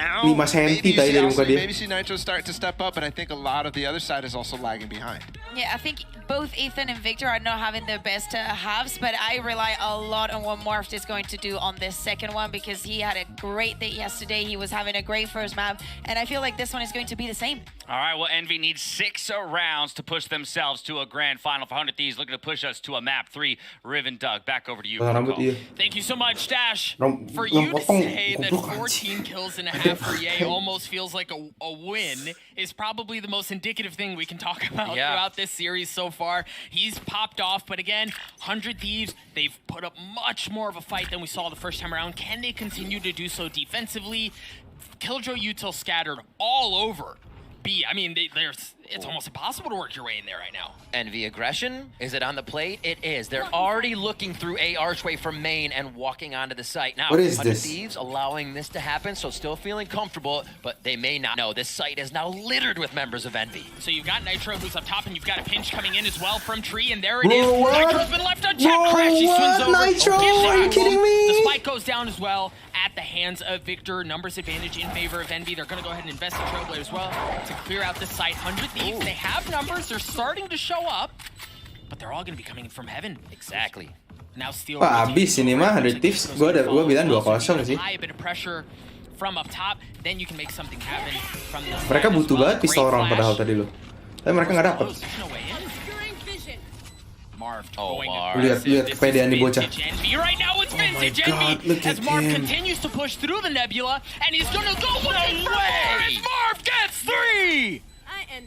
cm tadi dari muka dia. Maybe see Nitro start to step up, but I think a lot of the other side is also lagging behind. Yeah, I think both Ethan and Victor are not having their best halves, but I rely a lot on what Morph is going to do on this second one, because he had a great day yesterday. He was having a great first map, and I feel like this one is going to be the same. All right, well, Envy needs 6 rounds to push themselves to a grand final for 100 Thieves, looking to push us to a map 3. Riv and Doug, back over to you. Thank you so much, Dash. For you to say that 14 kills and a half for Ye almost feels like a win is probably the most indicative thing we can talk about throughout this series so far. He's popped off, but again, 100 Thieves, they've put up much more of a fight than we saw the first time around. Can they continue to do so defensively? Killjoy Util scattered all over B. I mean, it's almost impossible to work your way in there right now. Envy aggression? Is it on the plate? It is. They're already looking through A archway from main and walking onto the site. Now, what is 100 this? Thieves allowing this to happen, so still feeling comfortable, but they may not know. This site is now littered with members of Envy. So you've got Nitro who's up top, and you've got a pinch coming in as well from Tree, and there it is. Nitro's been left unchecked. Crash, he swings over. Nitro, are you kidding me? The spike goes down as well at the hands of Victor. Numbers advantage in favor of Envy. They're going to go ahead and invest in Trailblazer as well to clear out the site. 100 Thieves, they have numbers. They're starting to show up, but they're all going to be coming in from heaven. Exactly. Now Steel. Wah, habis ini mah 100 Thieves. Gua bilang 2-0 sih. A bit of pressure from up top, then you can make something happen from the. Mereka butuh banget pistol orang padahal tadi loh. Tapi mereka nggak dapet. Lihat kepedean di bocah. Right now it's Vintage Envy as Marv continues to push through the nebula, and he's gonna go looking for it. Marv gets 3.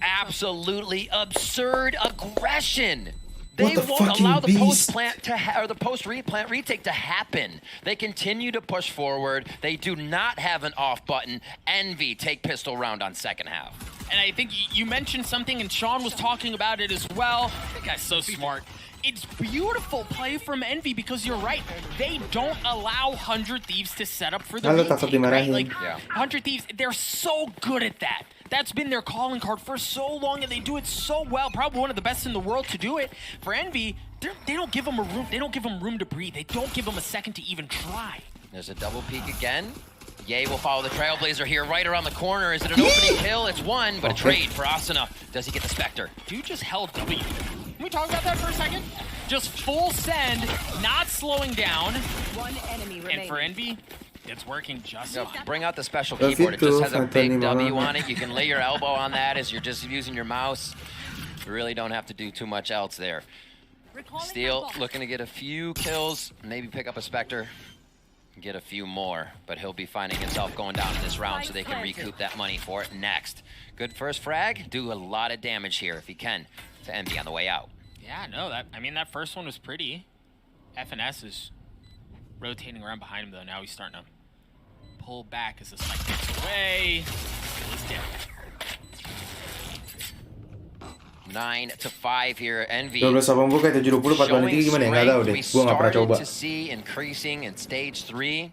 Absolutely absurd aggression. They won't allow the post-plant or the post-replant retake to happen. They continue to push forward. They do not have an off button. Envy take pistol round on second half. And I think you mentioned something, and Sean was talking about it as well. That guy's so smart. It's beautiful play from Envy, because you're right. They don't allow 100 Thieves to set up for the retake, right? Like, 100 Thieves, they're so good at that. That's been their calling card for so long, and they do it so well. Probably one of the best in the world to do it. For Envy, they don't give them a room. They don't give them room to breathe. They don't give them a second to even try. There's a double peek again. Ye will follow the Trailblazer here, right around the corner. Is it an opening kill? It's one, but a trade for Asuna. Does he get the Spectre? Dude just held W. Can we talk about that for a second? Just full send, not slowing down. One enemy remaining. And for Envy, It's working just So fine. bring out the special keyboard. It just has a big W on it. You can lay your elbow on that as you're just using your mouse. You really don't have to do too much else there. Steel looking to get a few kills, maybe pick up a Spectre, get a few more, but he'll be finding himself going down in this round so they can recoup that money for it next. Good first frag, do a lot of damage here if he can to Envy on the way out. Yeah, no, that first one was pretty. FNS is rotating around behind him though. Now he's starting to pull back as the spike gets away. He's dead. 9-5 here, Envy. 12-80 kayak 70 423 gimana ya? Nggak tahu deh. Gua nggak pernah coba. To see increasing in stage 3,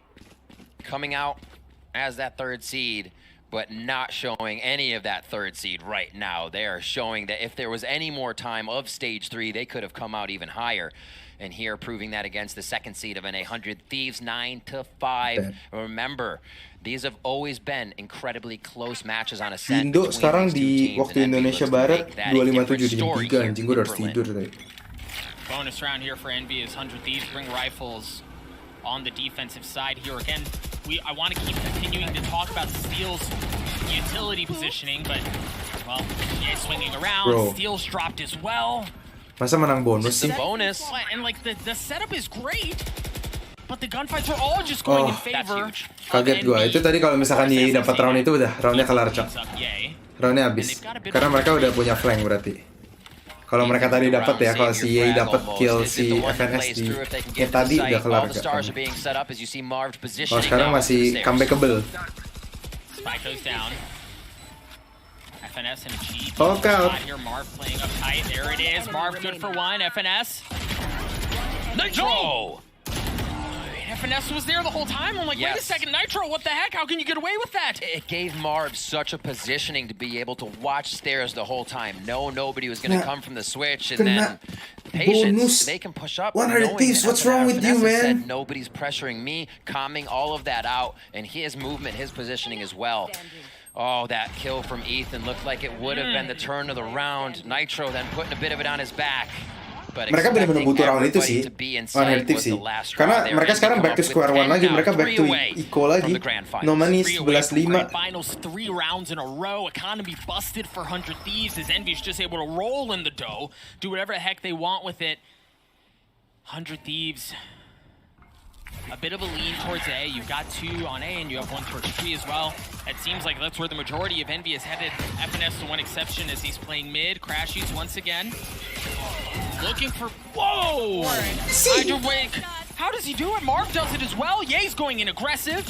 coming out as that third seed, but not showing any of that third seed right now. They are showing that if there was any more time of stage 3, they could have come out even higher. And here proving that against the second seed of NA 100 Thieves, 9-5. Remember, these have always been incredibly close matches on a set. Indo sekarang di waktu Indonesia Barat 257 di 3 anjing, gue harus tidur tadi. Bonus round here for Envy as 100 Thieves bring rifles on the defensive side here again. I want to keep continuing to talk about Steel's utility positioning, but well, yeah, swinging around. Bro. Steel's dropped as well. Masa menang bonus sih? Bonus. And like the setup is great, but the gunfights are all just going in favor. Kaget gua. Itu tadi kalau misalkan EA dapat round itu udah roundnya kelar, Cok. Roundnya habis. Karena mereka udah punya flank berarti. Kalau mereka tadi dapat ya, kalau si EA dapat kill si FNS di tadi udah kelar, Cok. Kalau sekarang masih comebackable. Spike goes down. FNS and G. Okay. Here, Marv playing up tight. There it is. Marv good for one. FNS. Nitro! FNS was there the whole time. I'm like, wait a second, Nitro, what the heck? How can you get away with that? It gave Marv such a positioning to be able to watch stairs the whole time. Nobody was going to come from the switch, and then patience. They can push up. 100 Thieves, what's wrong with you, man? Nobody's pressuring me, calming all of that out, and his movement, his positioning as well. Oh, that kill from Ethan looked like it would have been the turn of the round. Nitro then putting a bit of it on his back. Mereka benar-benar butuh round itu sih, 100 Thieves sih. Karena mereka sekarang back to square one lagi, mereka back to eco lagi. No money 11-5. Finals 3 rounds in a row. Economy busted for 100 Thieves as Envy's just able to roll in the dough, do whatever the heck they want with it. 100 Thieves. A bit of a lean towards A. You've got 2 on A, and you have 1 towards 3 as well. It seems like that's where the majority of Envy is headed. FNS to one exception as he's playing mid. Crashies once again. Looking for... Whoa! How does he do it? Marv does it as well. Ye's going in aggressive.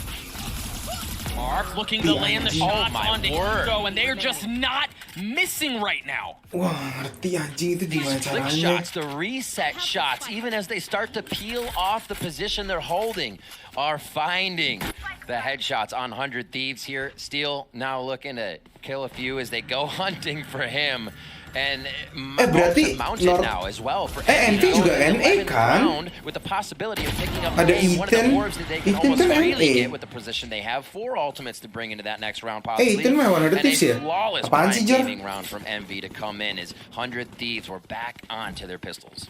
Marv looking to land the shots onto Hugo, and they are just not missing right now. Wah, ngerti anjing itu gimana caranya. Shots, the reset shots, even as they start to peel off the position they're holding, are finding the headshots on 100 Thieves here. Steel now looking to kill a few as they go hunting for him. And berarti mounted now as well for Envy juga NA kan? with the possibility of picking up ada one of the Ethan, orbs that they can Ethan almost kan freely NA. get with the position they have. 4 ultimates to bring into that next round possibly. Ethan mah 100 Thieves ya? Flawless Apaan sih, Jar? gaming round from Envy to come in as 100 Thieves were back onto their pistols.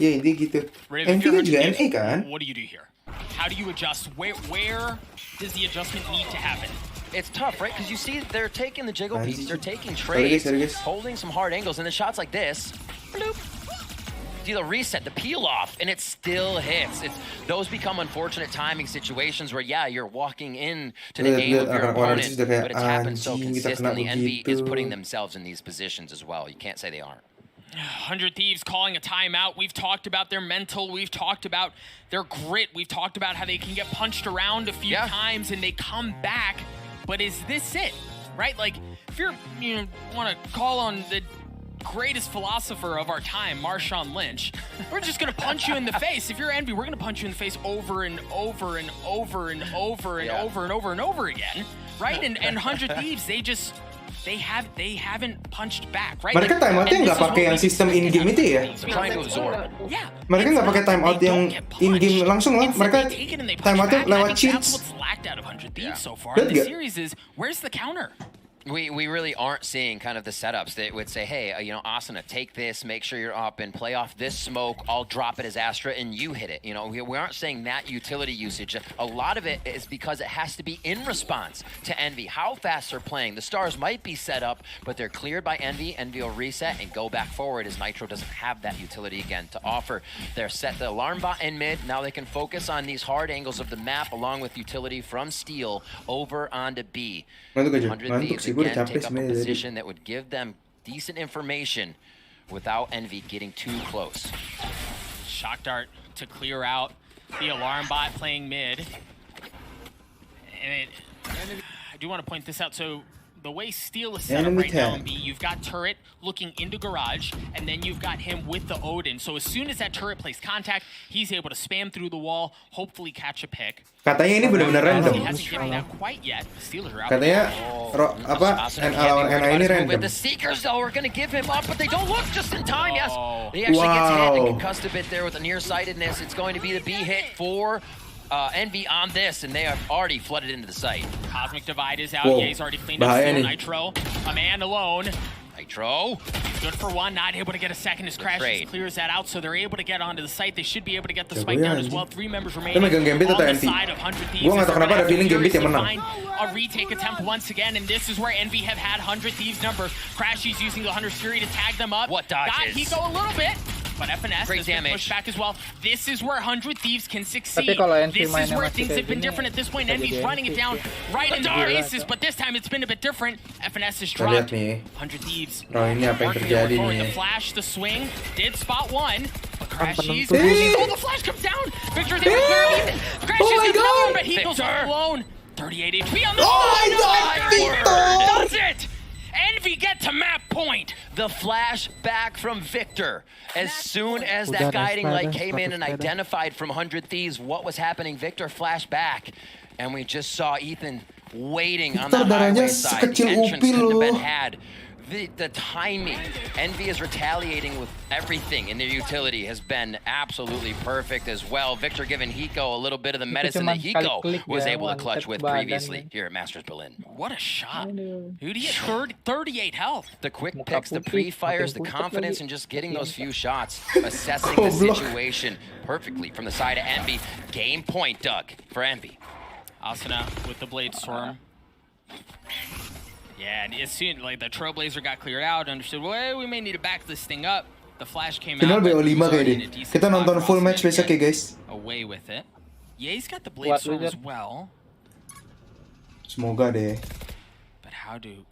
Ya intinya gitu. Envy kan juga NA kan? What do you do here? How do you adjust? Where does the adjustment need to happen? It's tough, right? Because you see they're taking the jiggle piece, they're taking trades, holding some hard angles, and then shots like this, bloop, do the reset, the peel off, and it still hits. Those become unfortunate timing situations where, yeah, you're walking in to the aim of your opponent, but it's happened so consistently. Envy is putting themselves in these positions as well. You can't say they aren't. 100 Thieves calling a timeout. We've talked about their mental. We've talked about their grit. We've talked about how they can get punched around a few times and they come back. But is this it? Right? Like, if you want to call on the greatest philosopher of our time, Marshawn Lynch, we're just going to punch you in the face. If you're Envy, we're going to punch you in the face over and over and over and over and over and over and over again. Right? And 100 Thieves, they haven't punched back, right? Mereka timeoutnya nggak pakai yang sistem in game itu ya? Mereka nggak pakai timeout yang in game langsung lah. Mereka timeoutnya lewat cheats. Lihat nggak? Where's the counter? We really aren't seeing kind of the setups that would say, hey, you know, Asuna, take this, make sure you're up and play off this smoke, I'll drop it as Astra and you hit it. You know, we aren't saying that utility usage. A lot of it is because it has to be in response to Envy. How fast they're playing. The stars might be set up, but they're cleared by Envy. Envy will reset and go back forward as Nitro doesn't have that utility again to offer. They're set the alarm bot in mid. Now they can focus on these hard angles of the map along with utility from Steel over onto B. 100 Thieves again take up a position that would give them decent information without Envy getting too close. Shock dart to clear out the alarm bot playing mid. And I do want to point this out. So the way Steel is set up right now in B, you've got Turret looking into Garage, and then you've got him with the Odin. So as soon as that Turret plays contact, he's able to spam through the wall, hopefully catch a pick. Katanya ini benar-benar random. He hasn't given that quite yet. Steelers are out. Katanya NA ini random. The Seekers though are going to give him up, but they don't look just in time. Yes, he actually gets hit and concussed a bit there with a nearsightedness. It's going to be the B hit for Envy on this, and they have already flooded into the site. Cosmic Divide is out. Ye's already cleaned up Steel. Nitro, a man alone. Nitro. Good for one, not able to get a second as Crash clears that out, so they're able to get onto the site. They should be able to get the spike down as well. 3 members remaining on the side of 100 Thieves. Gua nggak tahu kenapa ada feeling Gambit yang menang. A retake attempt once again, and this is where Envy have had 100 Thieves number. Crashy's using the Hunter's Fury to tag them up. What dodges? Got Hiko a little bit. But FNS has been pushed back as well. This is where 100 Thieves can succeed. This is where things have been different at this point. Envy's running it down right into the faces, but this time it's been a bit different. FNS has dropped. 100 Thieves ini apa yang terjadi nih? The flash, the swing, did spot one. But Crashy's, oh, the flash comes down. Victor's able to clear Ethan. Crashy's in another one, but he goes all alone. 38 HP on the Does it! Envy get to map point. The flash back from Victor. As soon as that guiding light came in and identified from 100 Thieves what was happening, Victor flashed back. And we just saw Ethan waiting on the highway side. The entrance couldn't have been had. The timing, Envy is retaliating with everything in their utility has been absolutely perfect as well. Victor giving Hiko a little bit of the medicine that Hiko was able to clutch with previously here at Masters Berlin. What a shot. Who'd he get? 38 health. The quick picks, the pre-fires, the confidence in just getting those few shots, assessing the situation perfectly from the side of Envy. Game point, Doug, for Envy. Asuna with the Blade Storm. Yeah, and as soon like the Trailblazer got cleared out, understood, well, we may need to back this thing up. The flash came Final out. BO5 kayak deh. Kita nonton full match besok ya, guys. Away with it. Yeah, he's got the Blade Storm as well. Semoga deh. But how do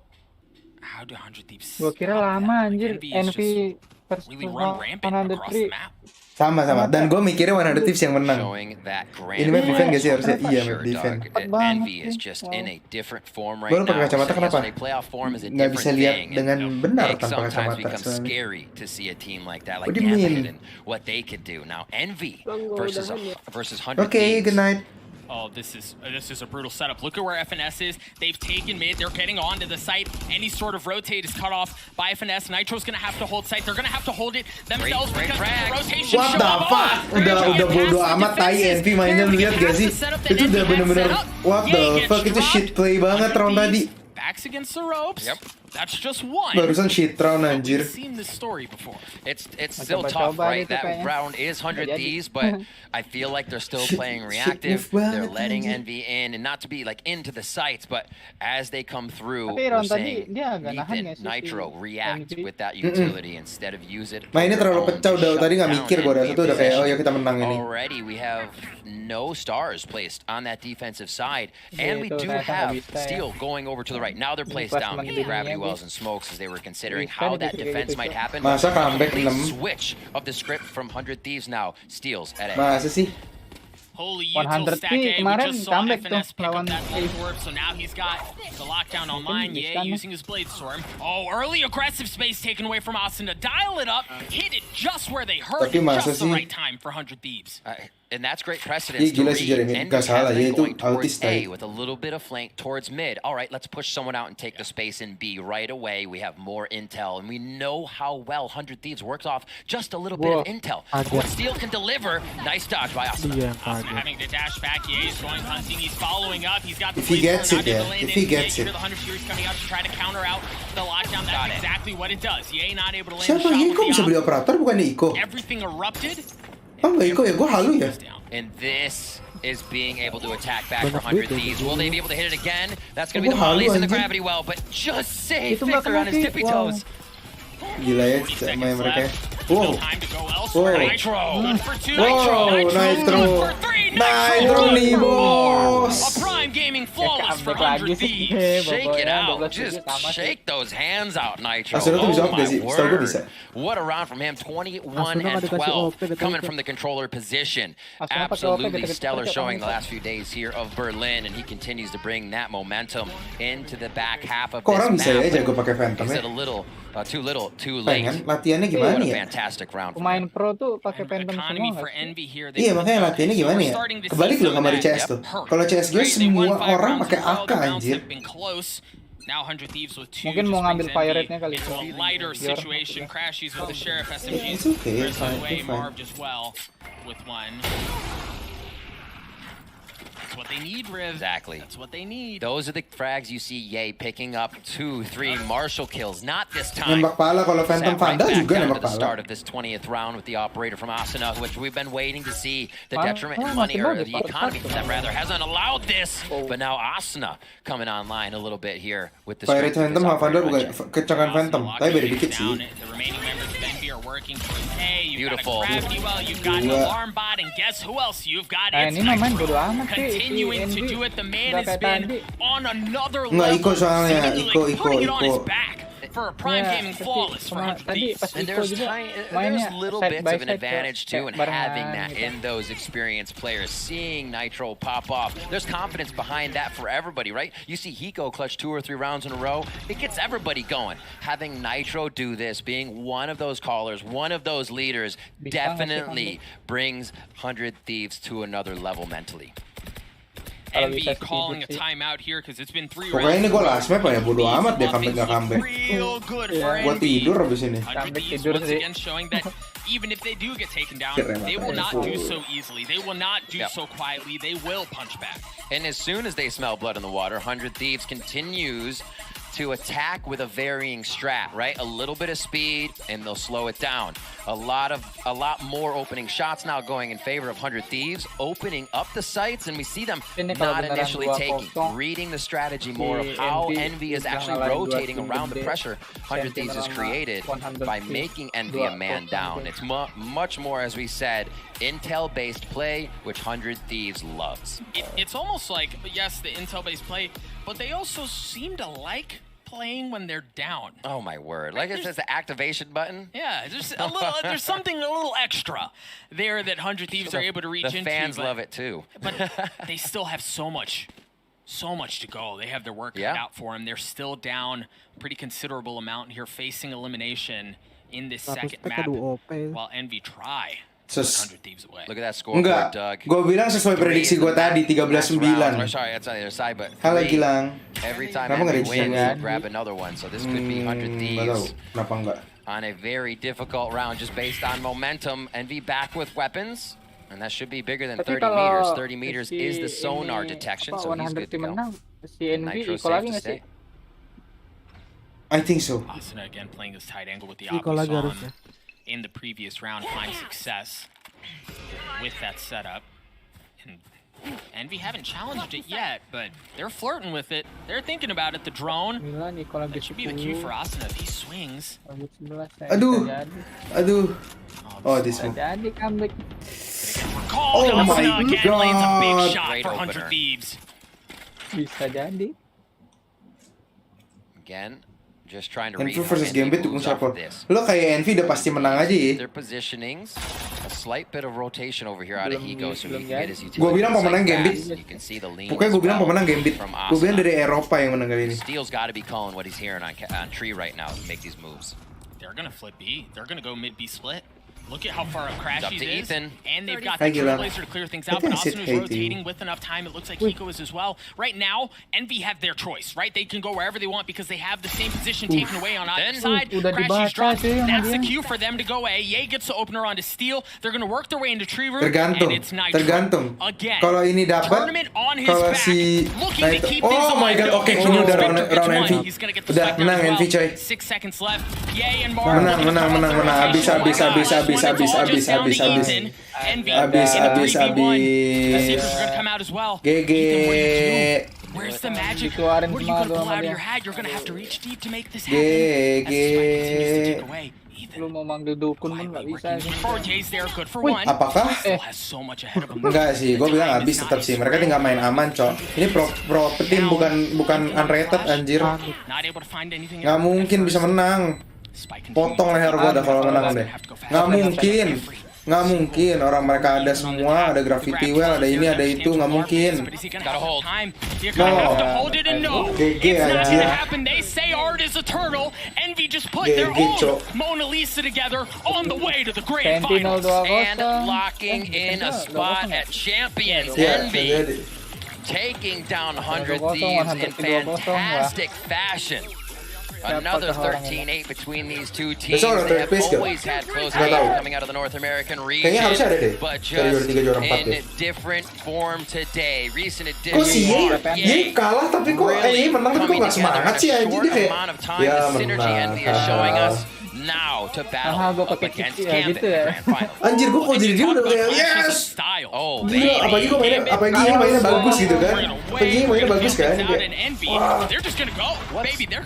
100 Thieves? Gua kira lama anjir Envy really run rampant across the map. Sama. Dan gue mikirnya 100 Thieves yang menang. Ini map defense gak sih harusnya? Iya, map defense. Envy is just in a different form right now. Gue pakai kacamata kenapa? Nggak bisa lihat dengan benar tanpa kacamata. Scary to see a team like that, like Gambit and what they could do. Now Envy versus 100 Okay, good night. Oh, this is a brutal setup. Look at where FNS is. They've taken mid. They're getting onto the site. Any sort of rotate is cut off by FNS. Nitro's gonna have to hold site. They're gonna have to hold it themselves because the rotation. What the fuck? Udah bodo amat tai Envy mainnya, lihat gak sih? Itu udah bener-bener what the fuck, itu shit play banget round tadi. Backs against the ropes. Yep. That's just one. Barusan shit round anjir. We've seen this story before. It's still tough, right? That round is 100 Thieves, but I feel like they're still playing reactive. They're letting Envy in, and not to be like into the sites, but as they come through, we're saying Ethan, Nitro, react with that utility instead of use it. Mainnya terlalu pecah udah tadi nggak mikir gue rasa tuh udah kayak oh ya kita menang ini. Already we have no stars placed on that defensive side, and we do have Steel going over to the right. Now they're placed down in gravity wells and smokes as they were considering how that defense might happen. Masa comeback 6? Switch of the script from 100 Thieves now. Steals at A. Masa sih? Holy 100 kemarin comeback tuh lawan so now he's got the lockdown online. Yeah, using his Blade Storm. Oh, early aggressive space taken away from Austin to dial it up, hit it just where they heard it, just the right time for 100 Thieves. And that's great precedence to gila sih read. Jeremy, Envy gak salah, has ya been itu going towards autis A tadi. with a little bit of flank towards mid. All right, let's push someone out and take the space in B right away. We have more intel, and we know how well 100 Thieves works off just a little bit of intel. What Steel can deliver, nice dodge by Asuna. Asuna having to dash back. Ye is going hunting. He's following up. He's got the If he gets it, yeah. If he gets it. The 100 Furies coming out to try to counter out the lockdown. That's exactly what it does. Ye not able to land Siapa a shot Iko with bisa the beli operator bukannya Iko? Everything erupted. Oh nggak Iko ya, gue halu ya. And this is being able to attack back for 100 Thieves. Will they be able to hit it again? That's going to be the Mollies in the gravity well, but just safe Victor on his tippy toes. Gila ya, main mereka. Wow. Wow. Nitro nih bos. A prime gaming flawless for 100 Thieves. Shake it out. Just shake those hands out, Nitro. Asuna tuh bisa Oh up gak my sih? Setahu gue bisa. word. What a round from him. 21 and 12 coming from the controller position. Absolutely stellar showing the last few days here of Berlin, and he continues to bring that momentum into the back half of Kok this orang bisa ya map. jago pakai Phantom Is ya? it a little too little, too late? Pengen latihannya gimana What a ya? fantastic round. Pemain pro tuh pakai Phantom Economy semua for nggak sih? Envy here. Iya makanya latihannya gimana ya? Kebalik loh sama di CS tuh. Kalau CSGO semua orang pakai AK anjir. Now 100 Thieves with 2. Mungkin mau ngambil fire rate-nya kali. Into a lighter situation. Crashies with the Sheriff SMGs. It's okay, There's fine, away it's fine. Marv as well with one. That's what they need, Riv. Exactly. That's what they need. Those are the frags you see Ye picking up 2, 3 Marshall kills. Not this time. Nembak pala kalau Phantom Sat right Vandal back juga down nembak to the pala. start of this 20th round with the operator from Asuna, which we've been waiting to see. The Ah, detriment in ah, money, masih or bagus, the economy for them rather, hasn't allowed this. But now Asuna coming online a little bit here with the Fire strength of Phantom this sama Vandal operator bukan budget. kencangkan Phantom, tapi beda dikit sih. The remaining members of Envy are working towards A. You've Beautiful. got a gravity well, you've got an Dua. alarm bot, and guess who else you've got? Nah, It's ini mah main Nitro. bodo amat sih, Continuing si to Envy. do it. The man Nggak has kayak been tadi. on another Nggak, level. Iko soalnya, seemingly Iko, putting it on his Iko. back for a prime Ya, gaming tapi flawless for sama 100 tadi Thieves. pas And Iko there's, juga there's mainnya little side bits by of an side advantage kayak too in barengan having that gitu. in those experienced players. Seeing Nitro pop off, there's confidence behind that for everybody, right? You see Hiko clutch 2 or 3 rounds in a row, it gets everybody going. Having Nitro do this, being one of those callers, one of those leaders, definitely brings 100 Thieves to another level mentally. Envy calling a timeout here because it's been 3 rounds. Pokoknya ini gue last map ya, bodo amat deh comeback gak comeback. Real good for Gue Envy. tidur abis ini. 100 Thieves tidur once sih. again showing that even if they do get taken down, Keren they banget. will not do so easily. They will not do Yep. so quietly. They will punch back. And as soon as they smell blood in the water, 100 Thieves continues to attack with a varying strat, right? A little bit of speed, and they'll slow it down. A lot more opening shots now going in favor of 100 Thieves, opening up the sights, and we see them Ini kalau not beneran initially 2-0, taking, reading the strategy more of si how Envy Envy is bilang actually ngalahin rotating 2 tim around the gede, pressure 100 si Thieves is Envy created 100 by Thieves, making Envy a 2-0 man down. gede. It's much more, as we said, intel-based play, which 100 Thieves loves. It's almost like, yes, the intel-based play, but they also seem to like playing when they're down. Oh my word! Like it says the activation button. Yeah, there's a little, there's something a little extra there that 100 Thieves are able to reach The into. fans but- love it too. But they still have so much to go. They have their work cut Yeah. out for them. They're still down a pretty considerable amount here, facing elimination in this second map. While Envy try to put 100 Thieves away. Look at that scoreboard, Enggak, Doug. gue bilang sesuai prediksi gue tadi, 13-9. Sorry, that's on the other side, but Halo three, Gilang. every time Kenapa nggak Envy wins, dicicil? you grab another one. So this could be 100 Nggak tahu, Thieves kenapa enggak? on a very difficult round just based on momentum. Envy back with weapons, and that should be bigger than Tapi 30 meters. kalau 30 meters si is the sonar ini, detection, apa, so he's 100 good to tim go. menang, si Envy Nitro Iko safe lagi to nggak sih? stay. I think so. Asuna again playing this tight angle with the Iko lagi Opus harusnya. in the previous round, find success with that setup. And Envy haven't challenged it yet, but they're flirting with it. They're thinking about it. The drone. Milan Iko lagi That should be the cue 10. for Asuna if he swings. Rambut 11 ya, Aduh. bisa jadi. Aduh. Oh, this Bisa one. jadi comeback. Called Oh my Asuna again lands a big God. shot Great for opener. 100 Thieves. Bisa jadi. Again, just trying to read Envy how versus Envy Gambit moves dukung off siapa? of this. Lo kayak Envy udah pasti menang aja ya. Their positionings, a slight bit of rotation over here out of Higo, so he belum can get his jadi. utility. Gua bilang pemenang fast. Gambit. You can see the lean Pokoknya as gue bilang well pemenang Gambit. from Gue bilang Asuna. dari Eropa yang menang kali ini. Steel's got to be calling what he's hearing on tree right now to make these moves. They're gonna flip B. They're gonna go mid B split. Look at how far up Crashies to is, Ethan. and they've got the Trailblazer to clear things out, but Austin is rotating with enough time. It looks like Hiko is as well. Right now, Envy have their choice, right? They can go wherever they want because they have the same position taken away on either side. Crashies drops. That's the cue for them to go A. Ye gets the opener onto Steel. They're going to work their way into Tree Room, and it's Nitro. Again, kalau ini dapat, kalau si Nitro, oh my god, oke, ini udah round Envy, udah menang Envy coy. 6 seconds left. Ye and Mar. Menang, habis. GG. Where's the magic? What are you gonna pull out of your hat? You're gonna have to reach deep to make this happen. GG. Lu mau manggil dukun pun nggak bisa. Apakah? Enggak sih, gue bilang habis tetap sih. Mereka tinggal main aman, cok. Ini pro team bukan unrated anjir. Nggak mungkin bisa menang. Potong leher gue dah kalau menang deh. Nggak mungkin orang mereka ada semua, ada graffiti well, ada ini, ada itu, nggak mungkin. No, GG anjir. GG cok. And locking in a spot at Champions. Envy taking down 100 Thieves in fantastic fashion. Another 13-8 between these two teams. They have always had close games coming out of the North American region, but just in different form today. Recent addition. Ye kalah tapi kok menang tapi kok nggak semangat sih anjir dia kayak. Ya menang. Now to battle up against Gambit gitu ya. Anjir gue kok jadi dia udah kayak yes. Oh, gila, apalagi mainnya bagus gitu kan. Apalagi mainnya bagus kan.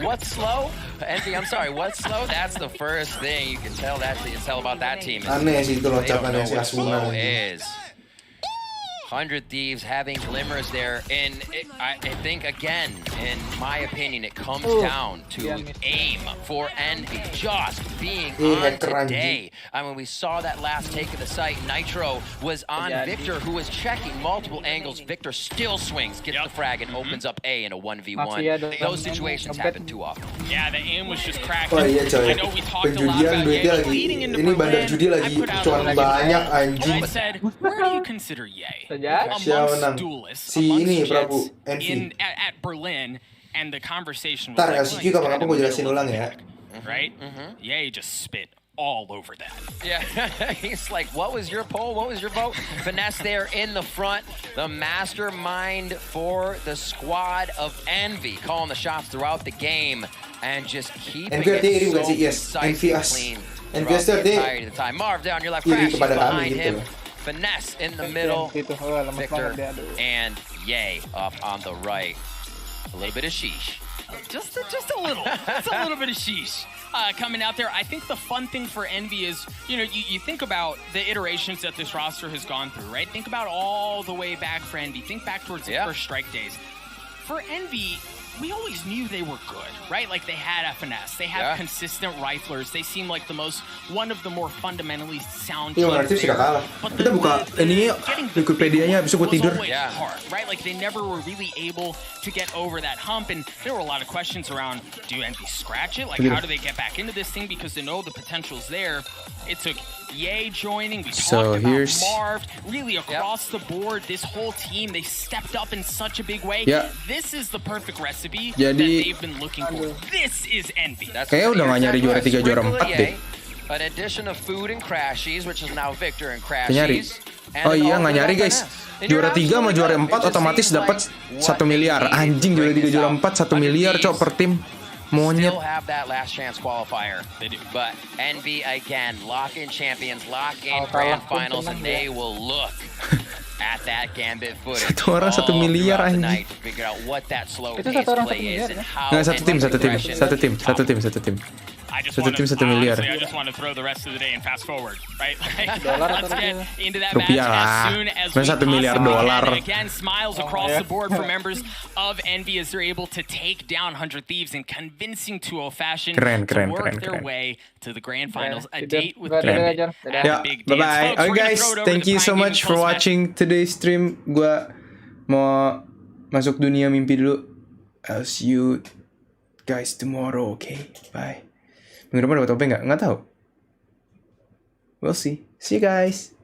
What's slow? Envy, I'm sorry. What's slow? That's the first thing you can tell about that team. Aneh sih itu loncatannya si Asuna. 100 Thieves having glimmers there, and I think again, in my opinion, it comes down to aim for Envy just being on today. I mean, we saw that last take of the site. Nitro was on Victor, who was checking multiple angles. Victor still swings, gets the frag, and opens up A in a 1v1. Those situations happen too often. Yeah, the aim was just cracked. Oh iya coy, penjudian duitnya lagi, ini bandar judi lagi cuan banyak anjing. Where do you consider Ye? Si ini Prabu Envy. At Berlin, and the conversation was Ntar LCQ kapan-kapan gue jelasin ulang ya. Right? Ye just spit all over that. Yeah, he's like, what was your poll? What was your vote? Finesse there in the front. The mastermind for the squad of Envy, calling the shots throughout the game and just keeping it so precisely clean throughout the entirety of the time. Marv down your left, Crash behind him. Finesse in the middle, Victor and Ye up on the right. A little bit of sheesh. Just a little. Just a little bit of sheesh. Coming out there, I think the fun thing for Envy is, you think about the iterations that this roster has gone through, right? Think about all the way back for Envy. Think back towards the first strike days. For Envy, we always knew they were good, right? Like they had finesse, they had consistent riflers, they seem like one of the more fundamentally sound teams. Kita buka ini Wikipedia-nya habis gue tidur. Hard, right? Like they never were really able to get over that hump, and there were a lot of questions around, do Envy scratch it? Like how do they get back into this thing? Because they know the potential's there. It took Ye joining, we talked about Marv, really across the board, this whole team, they stepped up in such a big way. This is the perfect recipe that they've been looking for. This is Envy. Kayaknya udah gak nyari juara 3, juara 4 deh. An addition of Food and Crashies, which is now Victor and Crashies. Oh iya, nggak nyari guys. Juara 3 sama juara 4 otomatis dapat 1 miliar. Anjing, juara 3 juara 4 1 miliar cok per tim. Monyet. Still have that last chance qualifier. They do. But Envy again, lock in champions, lock in grand finals, and they will look at that Gambit footage. Satu orang 1 miliar anjing. Figure out what that slow pace play is and how. Nggak, satu tim. Satu tim 1 miliar. I just want to throw the rest of the day and fast forward, right? Let's get into that match as soon as we $1 miliar dolar. Again, smiles across the board for members of Envy as they're able to take down 100 Thieves in convincing 2-0 fashion to work their way to the grand finals. A date with Gambit at the big dance. Bye-bye. Oke guys, thank you so much for watching today's stream. Gua mau masuk dunia mimpi dulu. I'll see you guys tomorrow, okay? Bye. Minggu depan dapat topeng nggak? Nggak tahu. We'll see. See you guys.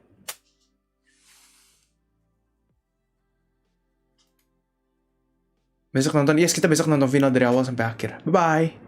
Besok nonton, yes kita besok nonton final dari awal sampai akhir. Bye-bye.